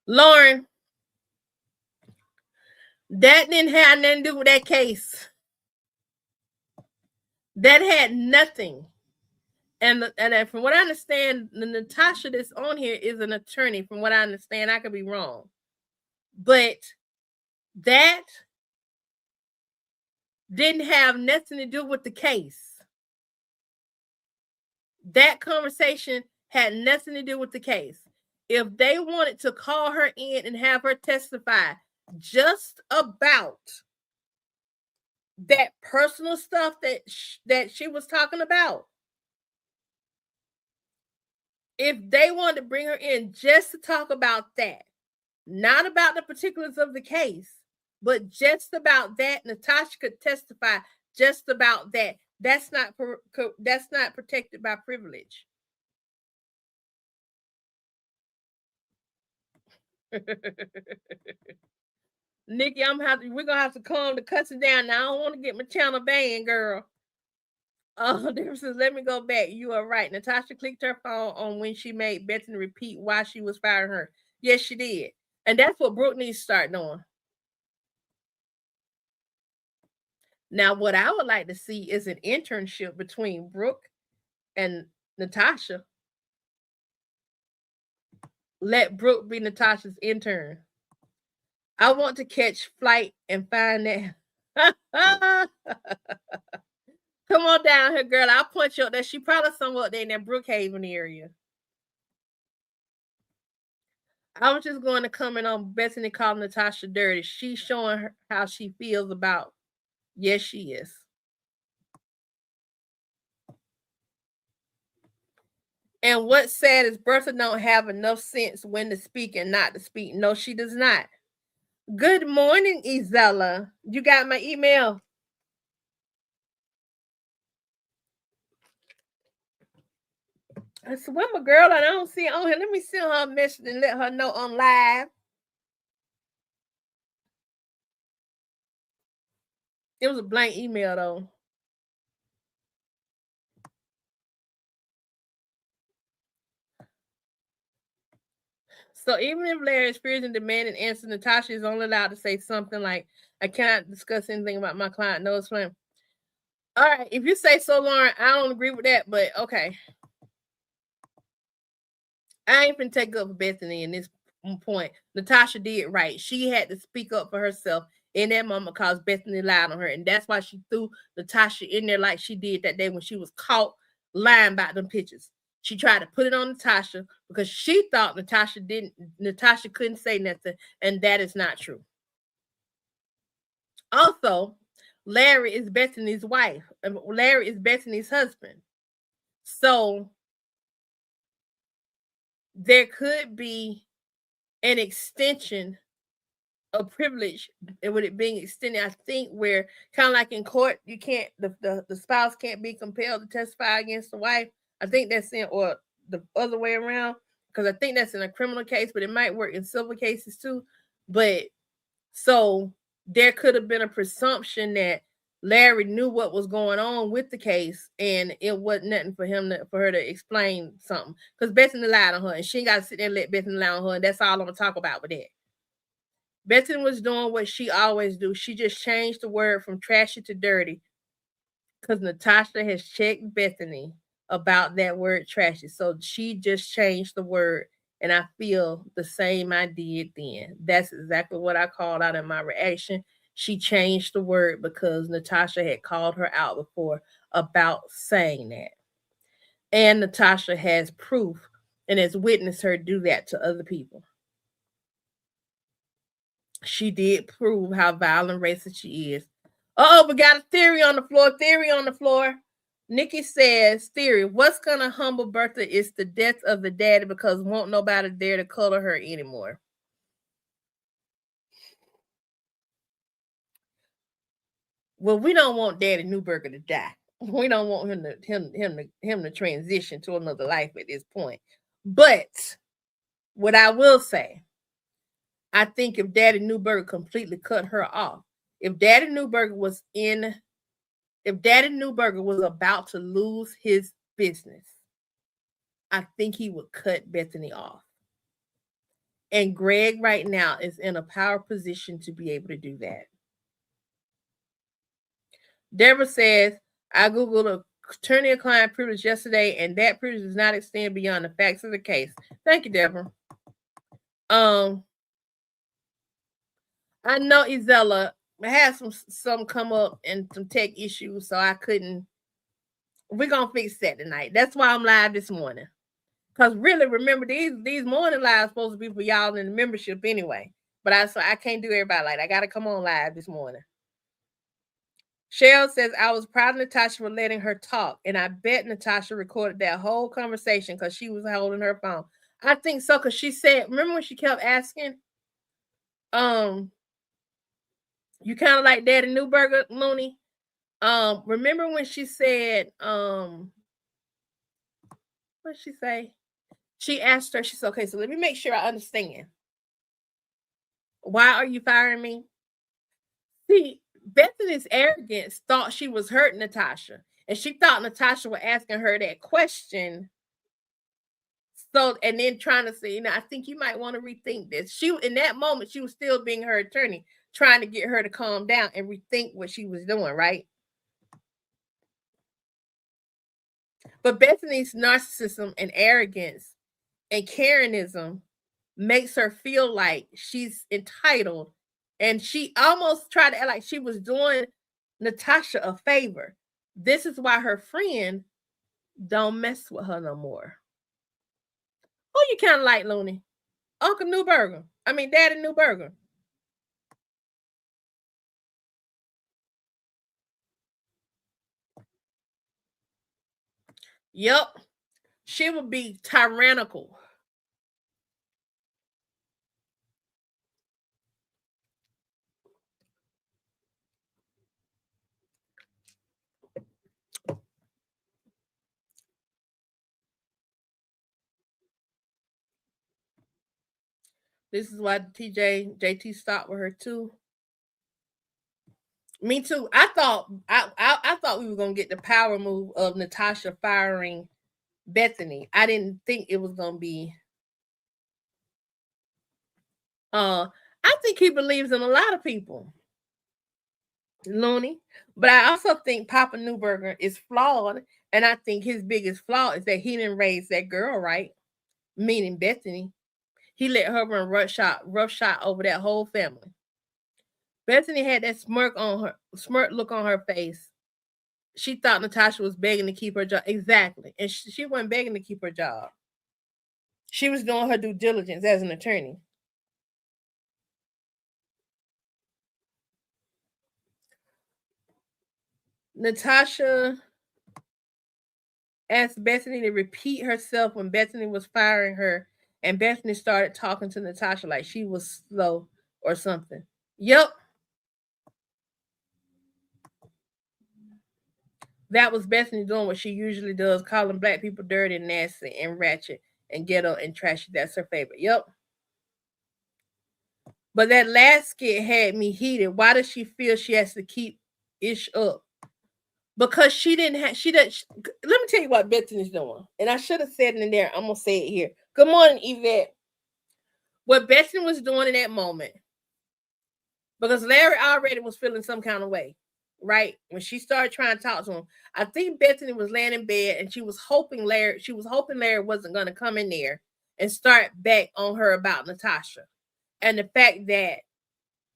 Lauren, that didn't have nothing to do with that case. That had nothing. And from what I understand, the Natasha that's on here is an attorney. From what I understand, I could be wrong. But that didn't have nothing to do with the case. That conversation had nothing to do with the case. If they wanted to call her in and have her testify just about that personal stuff that she was talking about, if they wanted to bring her in just to talk about that, not about the particulars of the case, but just about that, Natasha could testify just about that. That's not protected by privilege. Nikki, we're gonna have to calm the cussing down. Now I don't want to get my channel banned, girl. There says, let me go back. You are right. Natasha clicked her phone on when she made Bethany repeat why she was firing her. Yes, she did. And that's what Brooke needs to start doing. Now, what I would like to see is an internship between Brooke and Natasha. Let Brooke be Natasha's intern. I want to catch flight and find that. Come on down here, girl. I'll punch you up there. She probably somewhere there in that Brookhaven area. I was just going to comment on Bethany calling Natasha dirty. She's showing her how she feels about. Yes, she is. And what's sad is Bertha don't have enough sense when to speak and not to speak. No, she does not. Good morning, Izella. You got my email? I said, well, my girl, I don't see it on here. Let me send her a message and let her know on live. It was a blank email, though. So even if Larry is fierce and demanding answer, Natasha is only allowed to say something like, I cannot discuss anything about my client. No, it's fine. All right, if you say so, Lauren, I don't agree with that, but okay. I ain't finna take up for Bethany in this point. Natasha did right. She had to speak up for herself in that moment because Bethany lied on her. And that's why she threw Natasha in there like she did that day when she was caught lying about them pictures. She tried to put it on Natasha because she thought Natasha couldn't say nothing, and that is not true. Also, Larry is Bethany's wife. Larry is Bethany's husband. So there could be an extension of privilege, and with it being extended, I think where kind of like in court, you can't the spouse can't be compelled to testify against the wife. I think that's in, or the other way around, because I think that's in a criminal case, but it might work in civil cases too. But so there could have been a presumption that Larry knew what was going on with the case, and it wasn't nothing for her to explain something, because Bethany lied on her, and she ain't got to sit there and let Bethany lie on her, and that's all I'm gonna talk about with that. Bethany was doing what she always do. She just changed the word from trashy to dirty, because Natasha has checked Bethany about that word trashy. So she just changed the word, and I feel the same I did then. That's exactly what I called out in my reaction. She changed the word because Natasha had called her out before about saying that. And Natasha has proof and has witnessed her do that to other people. She did prove how violent racist she is. Oh, we got a theory on the floor. Theory on the floor. Nikki says, theory, what's gonna humble Bertha is the death of the daddy, because won't nobody dare to color her anymore. Well, we don't want Daddy Newberger to die. We don't want him to transition to another life at this point. But what I will say, I think if Daddy Newberger completely cut her off, if Daddy Newberger was about to lose his business, I think he would cut Bethany off. And Greg right now is in a power position to be able to do that. Deborah says, I Googled attorney-client privilege yesterday, and that privilege does not extend beyond the facts of the case. Thank you, Deborah. I know Izella had some come up and some tech issues, so I couldn't We're gonna fix that tonight. That's why I'm live this morning. Cause really, remember these morning lives supposed to be for y'all in the membership anyway. But I can't do everybody like that. I gotta come on live this morning. Cheryl says, I was proud of Natasha for letting her talk, and I bet Natasha recorded that whole conversation because she was holding her phone. I think so, because she said, remember when she kept asking, you kind of like Daddy Newberger, Looney? Remember when she said, what'd she say? She asked her, she said, okay, so let me make sure I understand. Why are you firing me? See, Bethany's arrogance thought she was hurting Natasha, and she thought Natasha was asking her that question. So, and then trying to say, I think you might want to rethink this. She, in that moment, she was still being her attorney, trying to get her to calm down and rethink what she was doing, right? But Bethany's narcissism and arrogance and Karenism makes her feel like she's entitled, and she almost tried to act like she was doing Natasha a favor. This is why her friend don't mess with her no more. Who you kind of like, Looney? Uncle Newberger. I mean, Daddy Newberger. Yep. She would be tyrannical. This is why JT stopped with her too. Me too. I thought we were gonna get the power move of Natasha firing Bethany. I didn't think it was gonna be. I think he believes in a lot of people, Looney. But I also think Papa Newberger is flawed, and I think his biggest flaw is that he didn't raise that girl right, meaning Bethany. He let her run roughshod over that whole family. Bethany had that smirk look on her face. She thought Natasha was begging to keep her job. Exactly. And she wasn't begging to keep her job. She was doing her due diligence as an attorney. Natasha asked Bethany to repeat herself when Bethany was firing her, and Bethany started talking to Natasha like she was slow or something. Yep. That was Bethany doing what she usually does, calling black people dirty and nasty and ratchet and ghetto and trashy. That's her favorite. Yep. But that last skit had me heated. Why does she feel she has to keep Ish up? Because she didn't have, she doesn't. Let me tell you what Bethany's doing. And I should have said it in there. I'm going to say it here. Good morning, Yvette. What Bethany was doing in that moment, because Larry already was feeling some kind of way, right? When she started trying to talk to him, I think Bethany was laying in bed and she was hoping Larry wasn't going to come in there and start back on her about Natasha and the fact that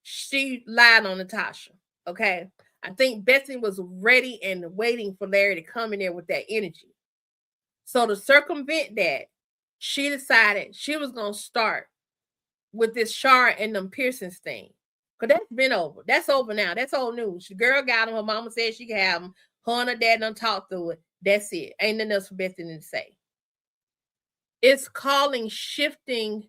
she lied on Natasha. Okay. I think Bethany was ready and waiting for Larry to come in there with that energy. So to circumvent that, she decided she was going to start with this Shar and them piercings thing. Because that's been over. That's over now. That's old news. The girl got them. Her mama said she could have them. Her and her dad done talked through it. That's it. Ain't nothing else for Bethany to say. It's calling shifting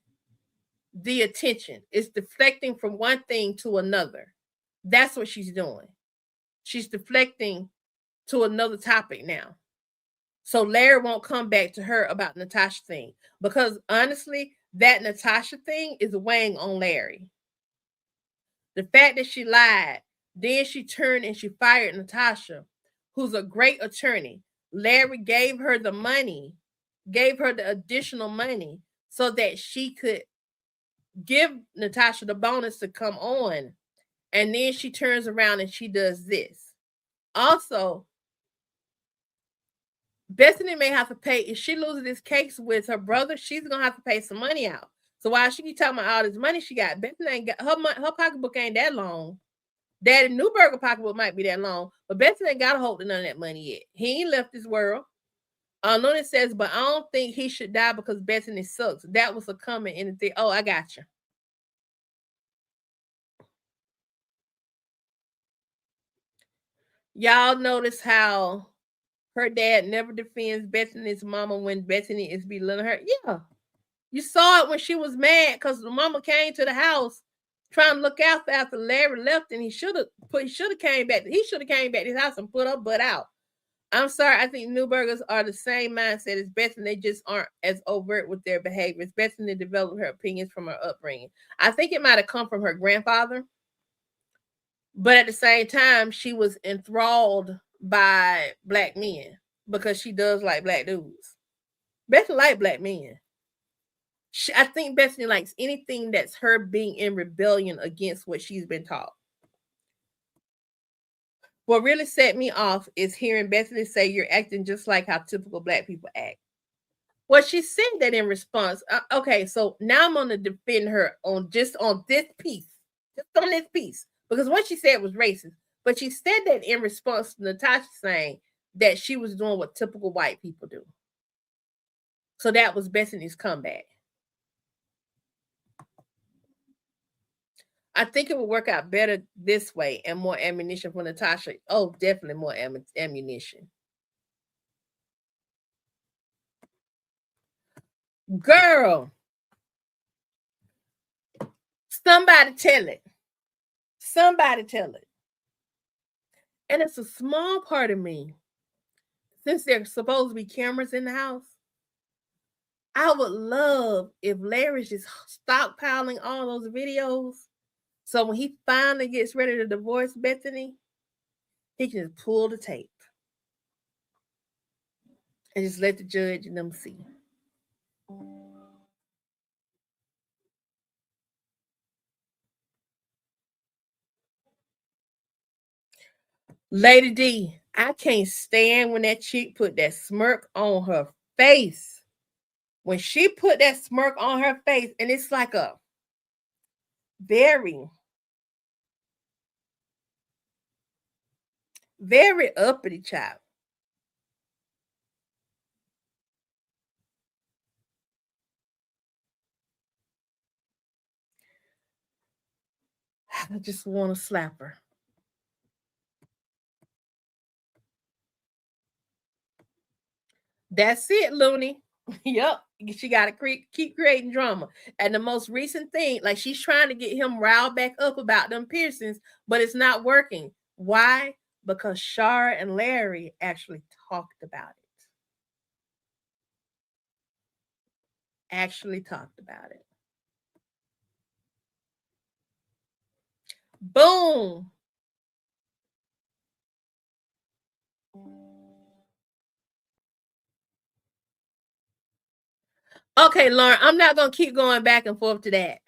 the attention. It's deflecting from one thing to another. That's what she's doing. She's deflecting to another topic now. So Larry won't come back to her about Natasha thing. Because honestly, that Natasha thing is weighing on Larry. The fact that she lied, then she turned and she fired Natasha, who's a great attorney. Larry gave her the money, gave her the additional money so that she could give Natasha the bonus to come on. And then she turns around and she does this. Also, Bethany may have to pay, if she loses this case with her brother, she's gonna have to pay some money out. So while she be talking about all this money she got, Bethany ain't got her pocketbook ain't that long. Daddy Newberger pocketbook might be that long, but Betsy ain't got a hold of none of that money yet. He ain't left this world. It says, but I don't think he should die because Bethany sucks. That was a comment in the thing. Oh, I got you. Y'all notice how her dad never defends Bethany's mama when Bethany is belittling her? Yeah. You saw it when she was mad because the mama came to the house trying to look after Larry left, and he should have came back. He should have came back to his house and put her butt out. I'm sorry. I think Newbergers are the same mindset as Bethany. They just aren't as overt with their behaviors. Bethany developed her opinions from her upbringing. I think it might have come from her grandfather, but at the same time, she was enthralled by black men because she does like black dudes. Bethany like black men. I think Bethany likes anything that's her being in rebellion against what she's been taught. What really set me off is hearing Bethany say, "You're acting just like how typical black people act." Well, she said that in response. Okay, so now I'm going to defend her on this piece, because what she said was racist. But she said that in response to Natasha saying that she was doing what typical white people do. So that was Bethany's comeback. I think it would work out better this way and more ammunition for Natasha. Oh, definitely more ammunition. Girl, somebody tell it. Somebody tell it. And it's a small part of me, since there's supposed to be cameras in the house, I would love if Larry's just stockpiling all those videos. So when he finally gets ready to divorce Bethany, he can just pull the tape and just let the judge and them see. Lady D, I can't stand when that chick put that smirk on her face. When she put that smirk on her face, and it's like a very, very uppity child. I just want to slap her. That's it, Looney. Yep. She got to keep creating drama. And the most recent thing, like she's trying to get him riled back up about them piercings, but it's not working. Why? Because Shara and Larry actually talked about it. Boom. Okay, Lauren, I'm not going to keep going back and forth to that.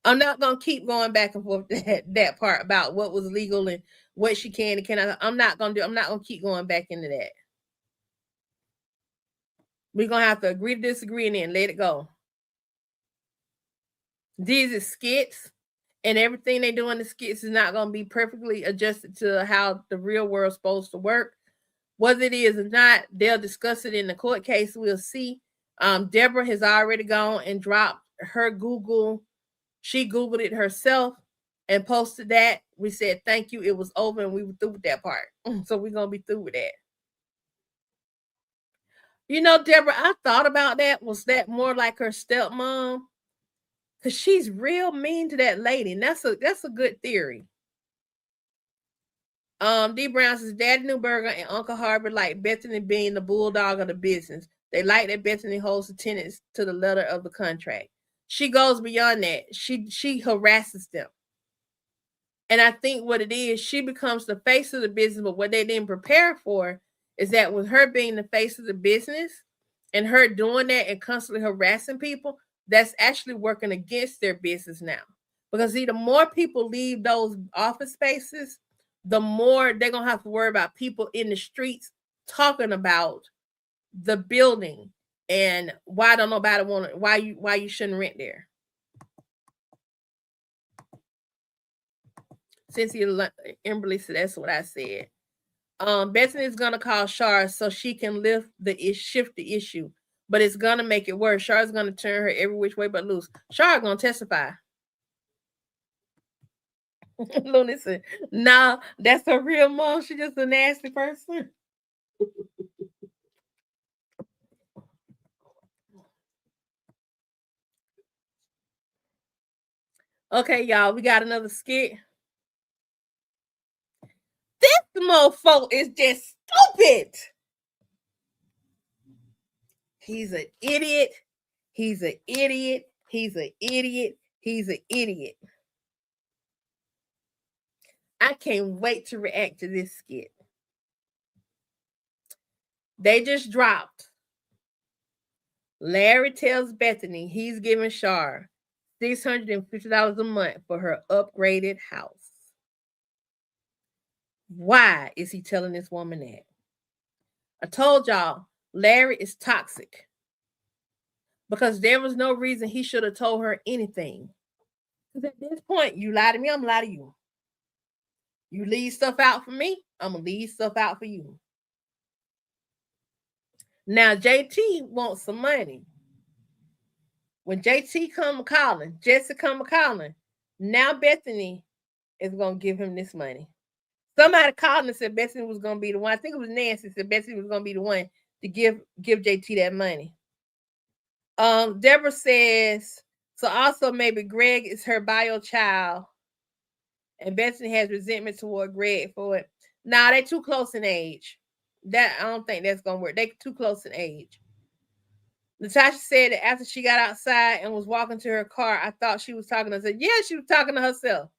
I'm not going to keep going back and forth to that part about what was legal and what she can and cannot. I'm not going to keep going back into that. We're going to have to agree to disagree and then let it go. These are skits, and everything they do in the skits is not going to be perfectly adjusted to how the real world's supposed to work. Whether it is or not, they'll discuss it in the court case. We'll see. Deborah has already gone and dropped her Google. She Googled it herself and posted that. We said, thank you. It was over and we were through with that part. So we're going to be through with that. You know, Deborah, I thought about that. Was that more like her stepmom? Because she's real mean to that lady. And that's a good theory. D. Brown says, Daddy Newberger and Uncle Harvey like Bethany being the bulldog of the business. They like that Bethany holds the tenants to the letter of the contract. She goes beyond that. She harasses them. And I think what it is, she becomes the face of the business, but what they didn't prepare for is that with her being the face of the business and her doing that and constantly harassing people, that's actually working against their business now. Because the more people leave those office spaces, the more they're going to have to worry about people in the streets talking about the building and why don't nobody want to, why you shouldn't rent there. Cynthia Emberly said that's what I said. Bethany is gonna call Shar so she can shift the issue, but it's gonna make it worse. Char's gonna turn her every which way but loose. Char gonna testify. Looney said, "No, that's her real mom. She just a nasty person." Okay, y'all, we got another skit. This mofo is just stupid. He's an idiot. He's an idiot. He's an idiot. He's an idiot. I can't wait to react to this skit. They just dropped. Larry tells Bethany he's giving Shar $650 a month for her upgraded house. Why is he telling this woman that? I told y'all, Larry is toxic. Because there was no reason he should have told her anything. Because at this point, you lie to me, I'm lie to you. You leave stuff out for me, I'm going to leave stuff out for you. Now, JT wants some money. When JT come calling, Jesse come calling, now Bethany is going to give him this money. Somebody called and said Bethany was going to be the one. I think it was Nancy said Bethany was going to be the one to give JT that money. Deborah says, so also maybe Greg is her bio child and Bethany has resentment toward Greg for it. Nah, they too close in age. That I don't think that's gonna work. They too close in age. Natasha said that after she got outside and was walking to her car, I thought she was talking to herself. Yeah, she was talking to herself.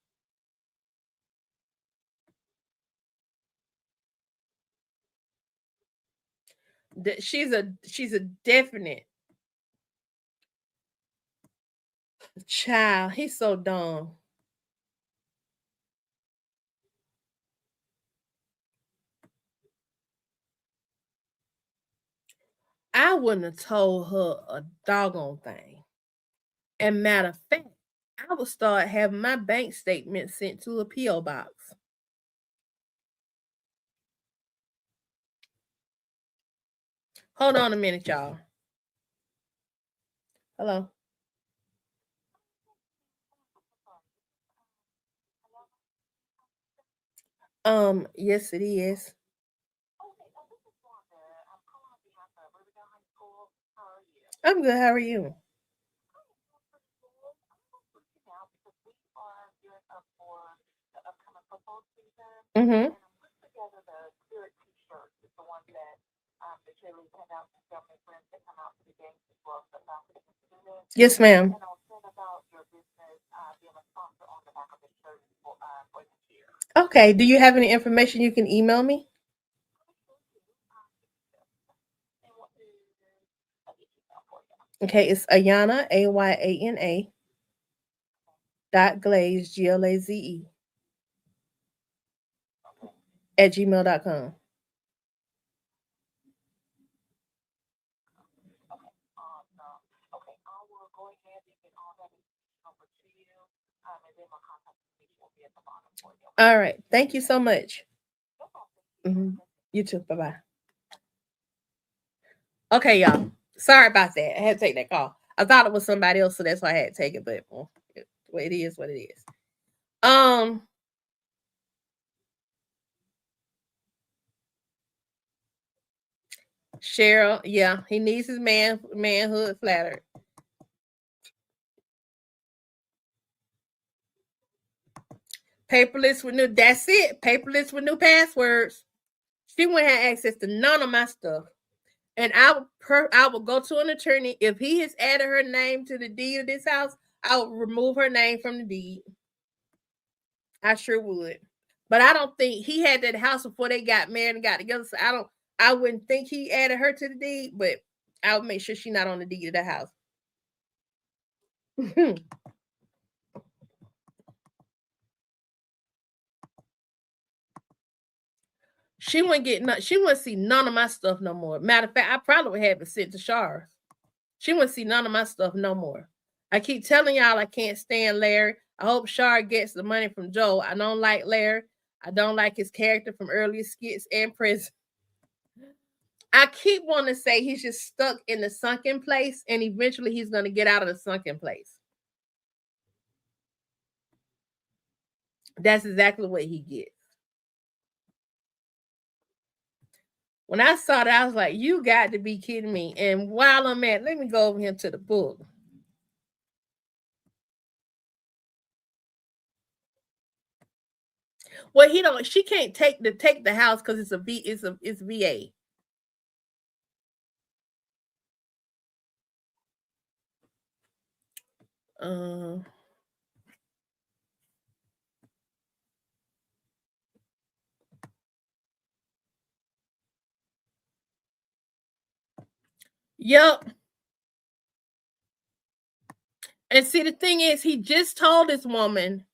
She's a definite child. He's so dumb. I wouldn't have told her a doggone thing. And matter of fact, I would start having my bank statement sent to a P.O. box. Hold on a minute, y'all. Hello. Yes, it is. I'm good. How are you? Mm-hmm. Yes, ma'am. Okay. Do you have any information you can email me? Okay, it's Ayana, Ayana .glaze, GLAZE at gmail.com. All right. Thank you so much. Mm-hmm. You too. Bye bye. Okay, y'all. Sorry about that. I had to take that call. I thought it was somebody else, so that's why I had to take it. But it is what it is. Cheryl, yeah, he needs his manhood flattered. Paperless with new. That's it. Paperless with new passwords. She wouldn't have access to none of my stuff. And I would go to an attorney. If he has added her name to the deed of this house, I would remove her name from the deed. I sure would. But I don't think he had that house before they got married and got together. So I wouldn't think he added her to the deed, but I would make sure she's not on the deed of the house. She wouldn't get she wouldn't see none of my stuff no more. Matter of fact, I probably would have it sent to Shar. She wouldn't see none of my stuff no more. I keep telling y'all I can't stand Larry. I hope Shar gets the money from Joe. I don't like Larry. I don't like his character from earlier skits and present. I keep wanting to say he's just stuck in the sunken place, and eventually he's going to get out of the sunken place. That's exactly what he gets. When I saw that, I was like, you got to be kidding me. And while I'm at, let me go over here to the book. Well, she can't take the house because it's VA. Yep. And see, the thing is, he just told this woman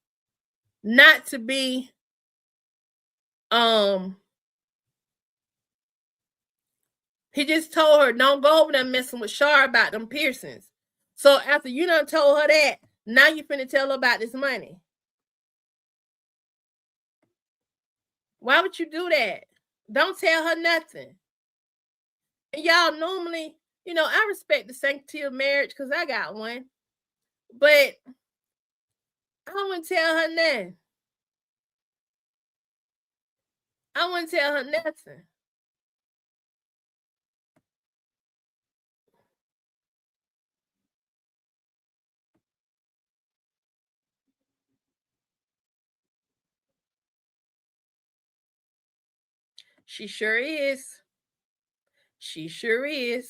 not to be he just told her don't go over there messing with Shar about them piercings. So after you done told her that, now you finna tell her about this money. Why would you do that? Don't tell her nothing. And y'all, normally, I respect the sanctity of marriage because I got one. But I wouldn't tell her nothing. I wouldn't tell her nothing. She sure is. She sure is.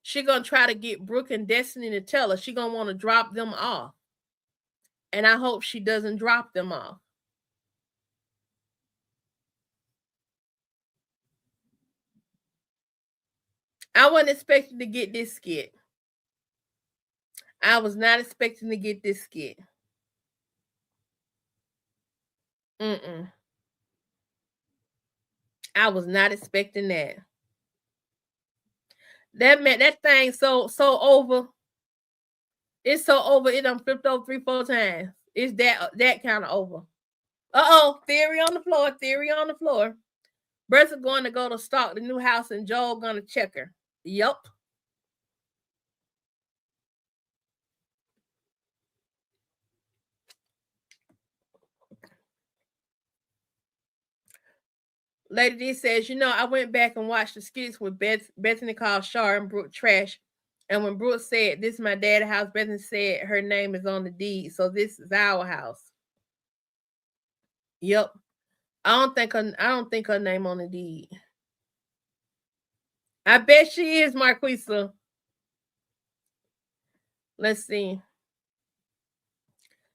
She gonna try to get Brooke and Destiny to tell her. She gonna want to drop them off. And I hope she doesn't drop them off. I wasn't expecting to get this skit. I was not expecting to get this skit. I was not expecting that. That meant that thing so over. It's so over. It done flipped over 3-4 times. It's that kind of over. Theory on the floor. Theory on the floor. Bertha going to go to stalk the new house, and Joel gonna check her. Yup. Lady D says, I went back and watched the skits with Bethany called Shar and Brooke trash. And when Brooke said, "This is my dad's house," Bethany said her name is on the deed. So this is our house. Yep. I don't think her name on the deed. I bet she is, Marquisa. Let's see.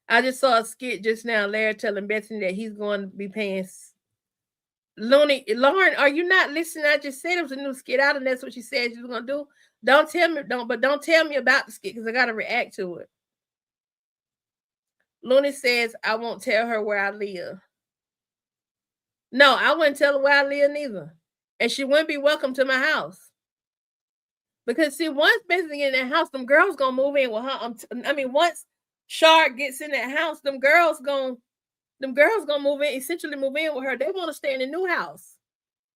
I just saw a skit just now, Larry telling Bethany that he's going to be paying Lauren, are you not listening? I just said it was a new skit out, and that's what she said she was gonna do. Don't tell me about the skit because I gotta react to it. Looney says I won't tell her where I live. No, I wouldn't tell her where I live neither. And she wouldn't be welcome to my house. Because see, once Bethany in that house, them girls gonna move in with her. Once Shar gets in that house, them girls gonna move in, essentially move in with her. They want to stay in the new house.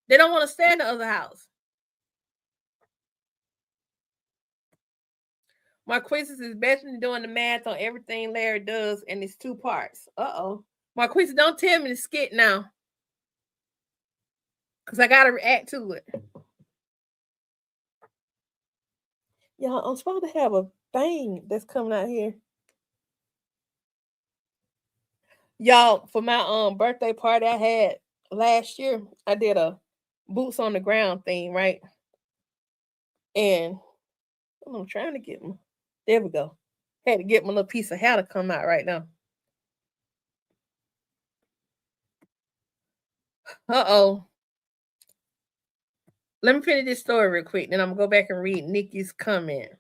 They don't want to stay in the other house. Marquisa is Bethany doing the math on everything Larry does, and it's 2 parts. Marquisa, don't tell me to skit now. Because I got to react to it. Y'all, I'm supposed to have a thing that's coming out here. Y'all, for my birthday party I had last year, I did a boots on the ground thing, right? And I'm trying to get them. There we go. Had to get my little piece of hair to come out right now. Let me finish this story real quick, then I'm gonna go back and read Nikki's comment.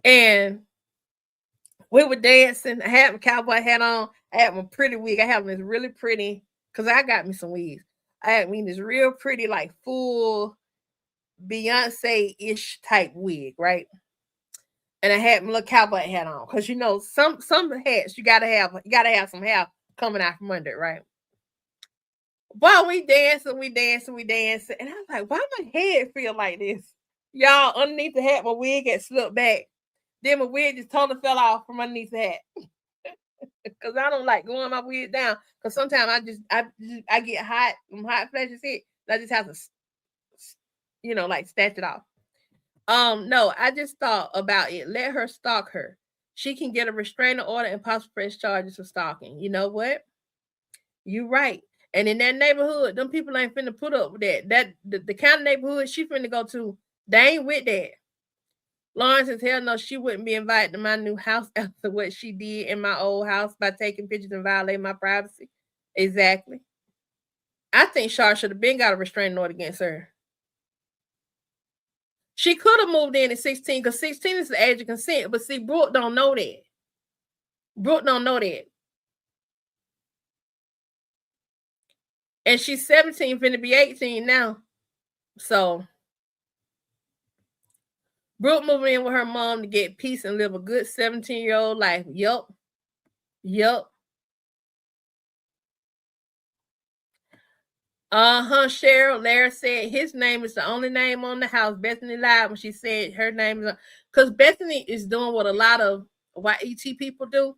And we were dancing. I had my cowboy hat on. I had my pretty wig. I have this really pretty, because I got me some wigs. I had me this real pretty, like full Beyonce-ish type wig, right? And I had my little cowboy hat on. Cause you know, some hats you gotta have some hair coming out from under it, right? Boy, we dancing. And I was like, why my head feel like this? Y'all, underneath the hat, my wig had slipped back. Then my wig just totally fell off from underneath the hat. Cause I don't like going my wig down. Cause sometimes I get hot, hot flashes hit. I just have to, like snatch it off. No, I just thought about it. Let her stalk her. She can get a restraining order and possible press charges for stalking. You know what? You right. And in that neighborhood, them people ain't finna put up with that. The kind of neighborhood she finna go to, they ain't with that. Lawrence says, hell no, she wouldn't be invited to my new house after what she did in my old house by taking pictures and violating my privacy. Exactly. I think Shar should have been got a restraining order against her. She could have moved in at 16 because 16 is the age of consent. But see, Brooke don't know that. Brooke don't know that. And she's 17, finna be 18 now. So Brooke moving in with her mom to get peace and live a good 17-year-old life. Yup. Cheryl. Larry said his name is the only name on the house. Bethany lied when she said her name is, because Bethany is doing what a lot of YET people do.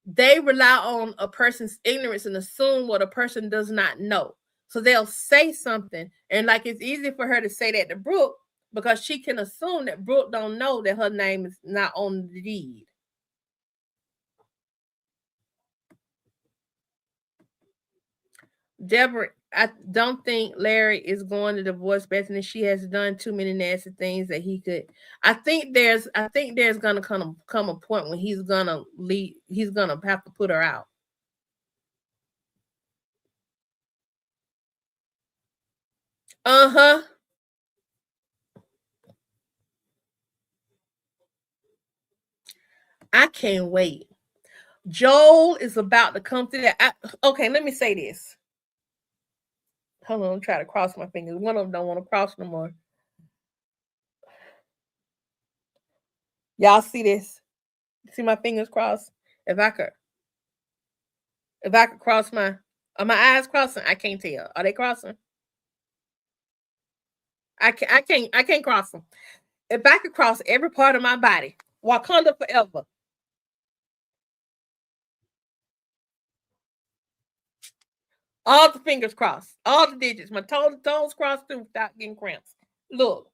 They rely on a person's ignorance and assume what a person does not know. So they'll say something, and like it's easy for her to say that to Brooke because she can assume that Brooke don't know that her name is not on the deed. Deborah, I don't think Larry is going to divorce Bethany. She has done too many nasty things that he could. I think there's gonna come a point when he's gonna leave. He's gonna have to put her out. Uh-huh. I can't wait. Joel is about to come through that. Okay, let me say this. Hold on, I'm trying to cross my fingers. One of them don't want to cross no more. Y'all see this? See my fingers crossed? If I could cross are my eyes crossing? I can't tell. Are they crossing? I can't cross them. If I could cross every part of my body, Wakanda forever. All the fingers crossed, all the digits, my toes crossed through without getting cramps. Look,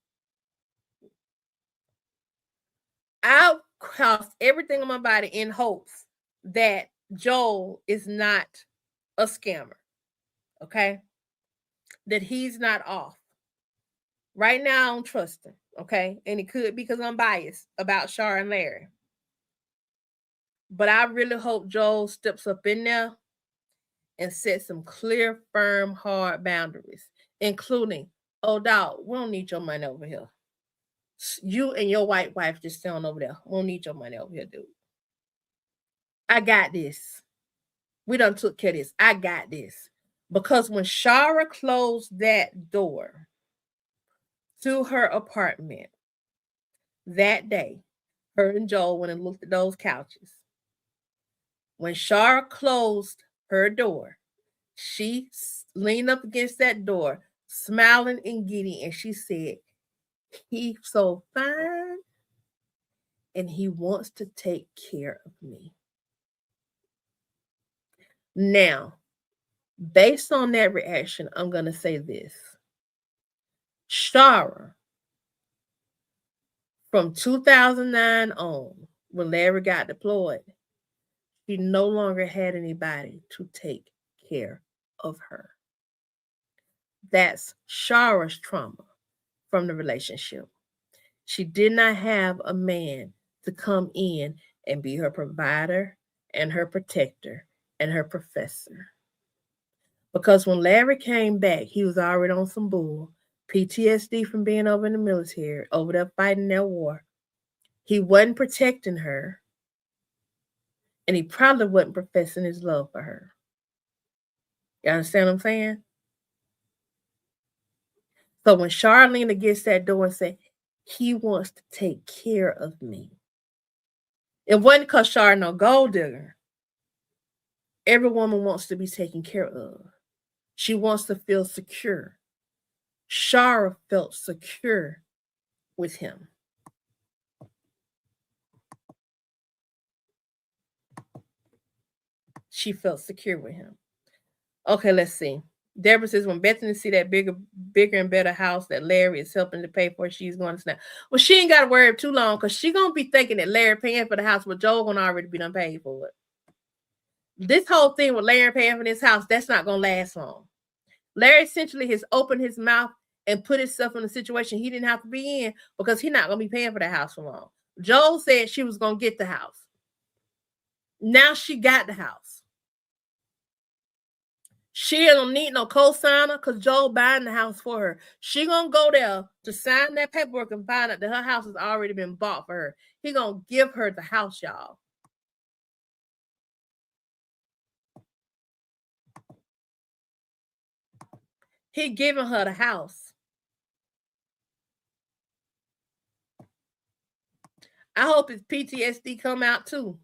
I'll cross everything on my body in hopes that Joel is not a scammer. Okay? That he's not off. Right now, I don't trust him. Okay? And it could be because I'm biased about Shar and Larry. But I really hope Joel steps up in there and set some clear, firm, hard boundaries, including, oh, dog, we don't need your money over here. You and your white wife just standing over there. We don't need your money over here, dude. I got this. We done took care of this. I got this. Because when Shara closed that door to her apartment that day, her and Joel went and looked at those couches. When Shara closed her door, she leaned up against that door, smiling and giddy, and she said, he's so fine and he wants to take care of me. Now, based on that reaction, I'm going to say this. Shara, from 2009 on, when Larry got deployed, she no longer had anybody to take care of her. That's Shara's trauma from the relationship. She did not have a man to come in and be her provider and her protector and her professor. Because when Larry came back, he was already on some bull, PTSD from being over in the military, over there fighting that war. He wasn't protecting her, and he probably wasn't professing his love for her. You understand what I'm saying? So when Charlene against that door and said, He wants to take care of me. It wasn't because Shar no gold digger. Every woman wants to be taken care of. She wants to feel secure. Shara felt secure with him. She felt secure with him. Okay, let's see. Deborah says when Bethany see that bigger and better house that Larry is helping to pay for, she's going to snap. Well, she ain't got to worry too long because she gonna be thinking that Larry paying for the house, but Joel gonna already be done paid for it. This whole thing with Larry paying for this house, that's not gonna last long. Larry essentially has opened his mouth and put himself in a situation he didn't have to be in because he's not gonna be paying for the house for long. Joel said she was gonna get the house. Now she got the house. She don't need no co-signer because Joel buying the house for her. She gonna go there to sign that paperwork and find out that her house has already been bought for her. He gonna give her the house, y'all. He giving her the house. I hope his PTSD come out too.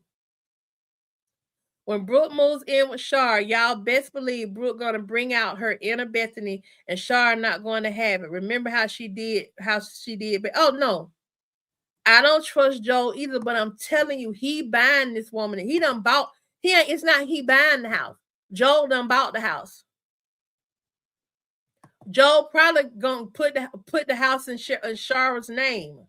When Brooke moves in with Shar, y'all best believe Brooke gonna bring out her inner Bethany, and Shar not going to have it. Remember how she did. But oh no, I don't trust Joel either. But I'm telling you, he buying this woman. He done bought. It's not he buying the house. Joel done bought the house. Joel probably gonna put the house in Shara's name.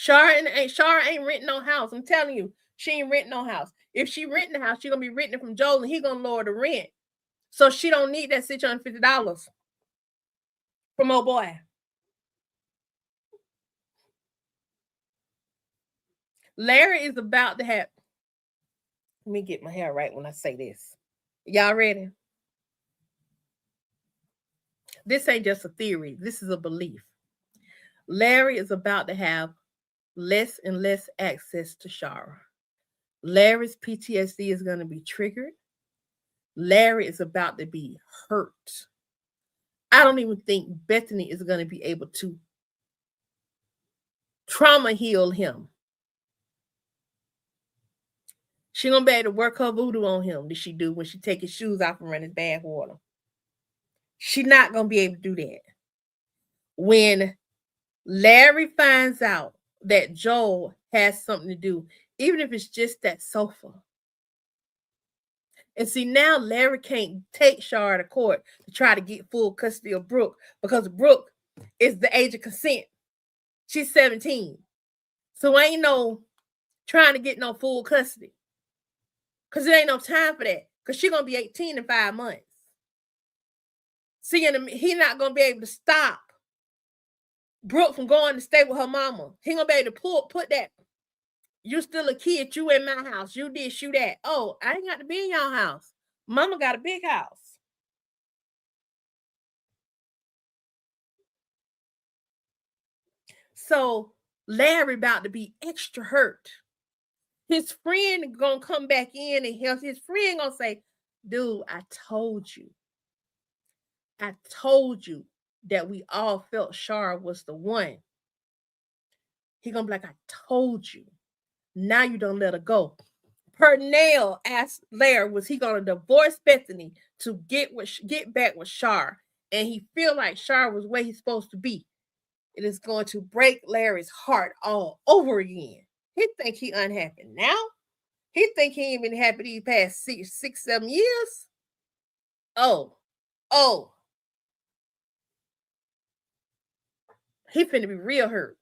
Shara ain't renting no house. I'm telling you, she ain't renting no house. If she renting the house, she gonna be renting it from Joel, and he gonna lower the rent. So she don't need that $650 from old boy. Larry is about to have. Let me get my hair right when I say this. Y'all ready? This ain't just a theory. This is a belief. Larry is about to have less and less access to Shara. Larry's PTSD is going to be triggered. Larry is about to be hurt. I don't even think Bethany is going to be able to trauma heal him. She gonna be able to work her voodoo on him. Did she do when she take his shoes off and run his bath water? She not gonna be able to do that. When Larry finds out that Joel has something to do, even if it's just that sofa. And see, now Larry can't take Shara to court to try to get full custody of Brooke because Brooke is the age of consent. She's 17. So ain't no trying to get no full custody. Because there ain't no time for that. Because she's going to be 18 in 5 months. See, he not going to be able to stop Brooke from going to stay with her mama. He going to be able to put that. You still a kid. You in my house. You this, you that. Oh, I ain't got to be in your house. Mama got a big house. So Larry about to be extra hurt. His friend gonna come back in and help. His friend gonna say, dude, I told you that we all felt Shara was the one. He gonna be like, I told you. Now you don't let her go. Pernell asked Larry, was he gonna divorce Bethany to get back with Shar? And he feel like Shar was where he's supposed to be. It is going to break Larry's heart all over again. He think he unhappy now. He think he ain't been happy these past 6, 7 years. Oh. He finna be real hurt.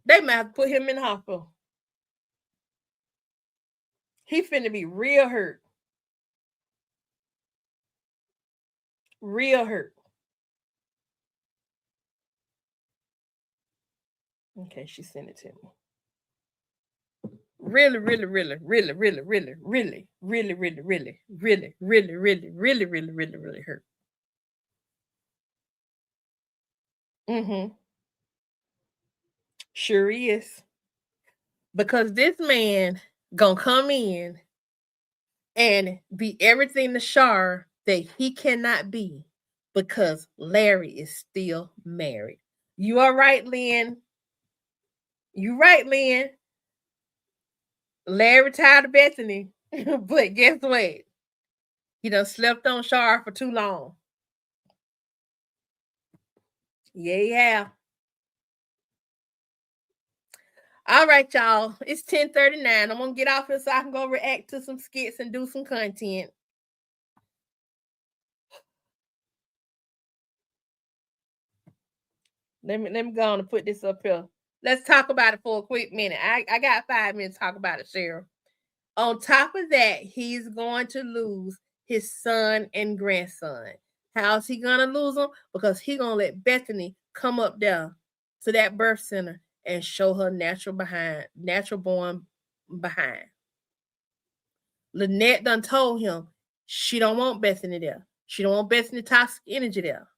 They might have to put him in the hospital. He finna be real hurt. Real hurt. Okay, she sent it to me. Really hurt. Mm-hmm. Sure is. Because this man gonna come in and be everything to Shar that he cannot be because Larry is still married. You are right, Lynn. You right, Lynn. Larry tired of Bethany. But guess what? He done slept on Shar for too long. Yeah, yeah. All right, y'all. It's 10:39. I'm gonna get off here so I can go react to some skits and do some content. Let me go on and put this up here. Let's talk about it for a quick minute. I got 5 minutes to talk about it, Cheryl. On top of that, he's going to lose his son and grandson. How's he gonna lose them? Because he gonna let Bethany come up there to that birth center and show her natural born behind. Lynette done told him she don't want Bethany there. She don't want Bethany toxic energy there.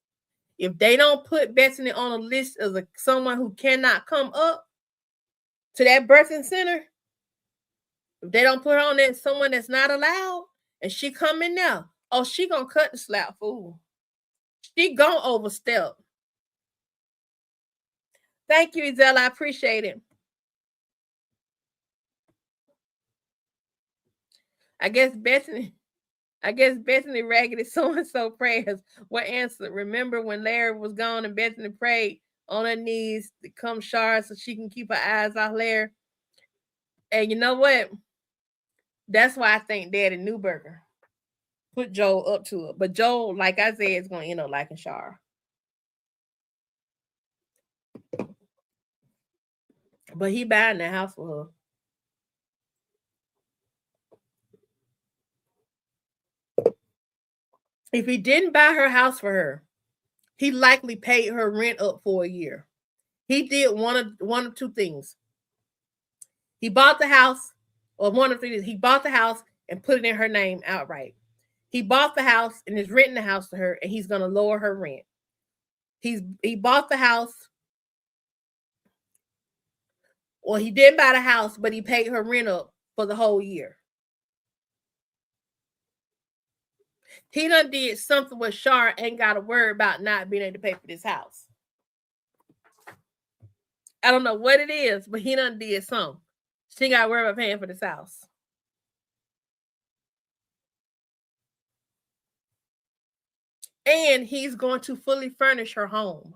If they don't put Bethany on a list as someone who cannot come up to that birthing center, if they don't put her on there as someone that's not allowed, and she come in there, oh, she gonna cut the slap, fool. She gonna overstep. Thank you, Ezella. I appreciate it. I guess Bethany Raggedy so-and-so prayers were answered. Remember when Larry was gone and Bethany prayed on her knees to come Shard so she can keep her eyes off Larry? And you know what? That's why I think Daddy Newberger put Joel up to it. But Joel, like I said, is going to end up liking Shar. But he buying the house for her. If he didn't buy her house for her, he likely paid her rent up for a year. He did one of two things. He bought the house, or one of three. He bought the house and put it in her name outright. He bought the house and is renting the house to her, and he's going to lower her rent. He bought the house. Well, he didn't buy the house, but he paid her rent up for the whole year. He done did something where Shar ain't got to worry about not being able to pay for this house. I don't know what it is, but he done did something. She got to worry about paying for this house. And he's going to fully furnish her home.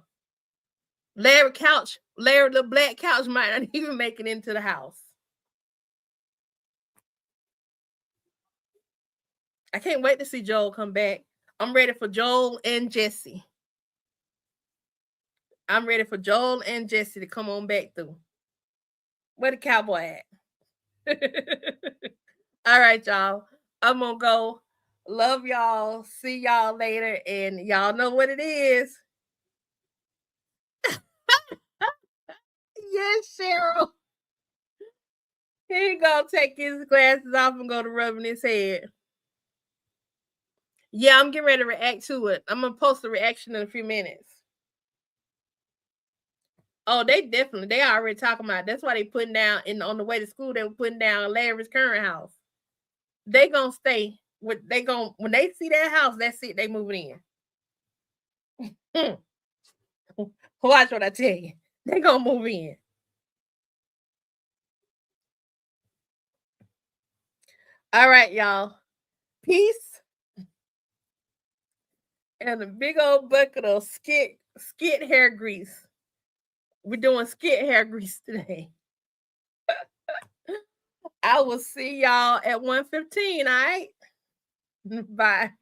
Larry the black couch might not even make it into the house. I can't wait to see Joel come back. I'm ready for Joel and Jesse. I'm ready for Joel and Jesse to come on back through. Where the cowboy at? All right, y'all. I'm gonna go. Love y'all. See y'all later. And y'all know what it is. Yes, Cheryl. He gonna take his glasses off and go to rubbing his head. Yeah, I'm getting ready to react to it. I'm gonna post the reaction in a few minutes. Oh, they already talking about it. That's why they putting down on the way to school, they were putting down Larry's current house. They gonna stay when they see that house, that's it, they moving in. Watch what I tell you. They gonna move in. All right, y'all. Peace. And a big old bucket of skit hair grease. We're doing skit hair grease today. I will see y'all at 1:15. All right. Bye.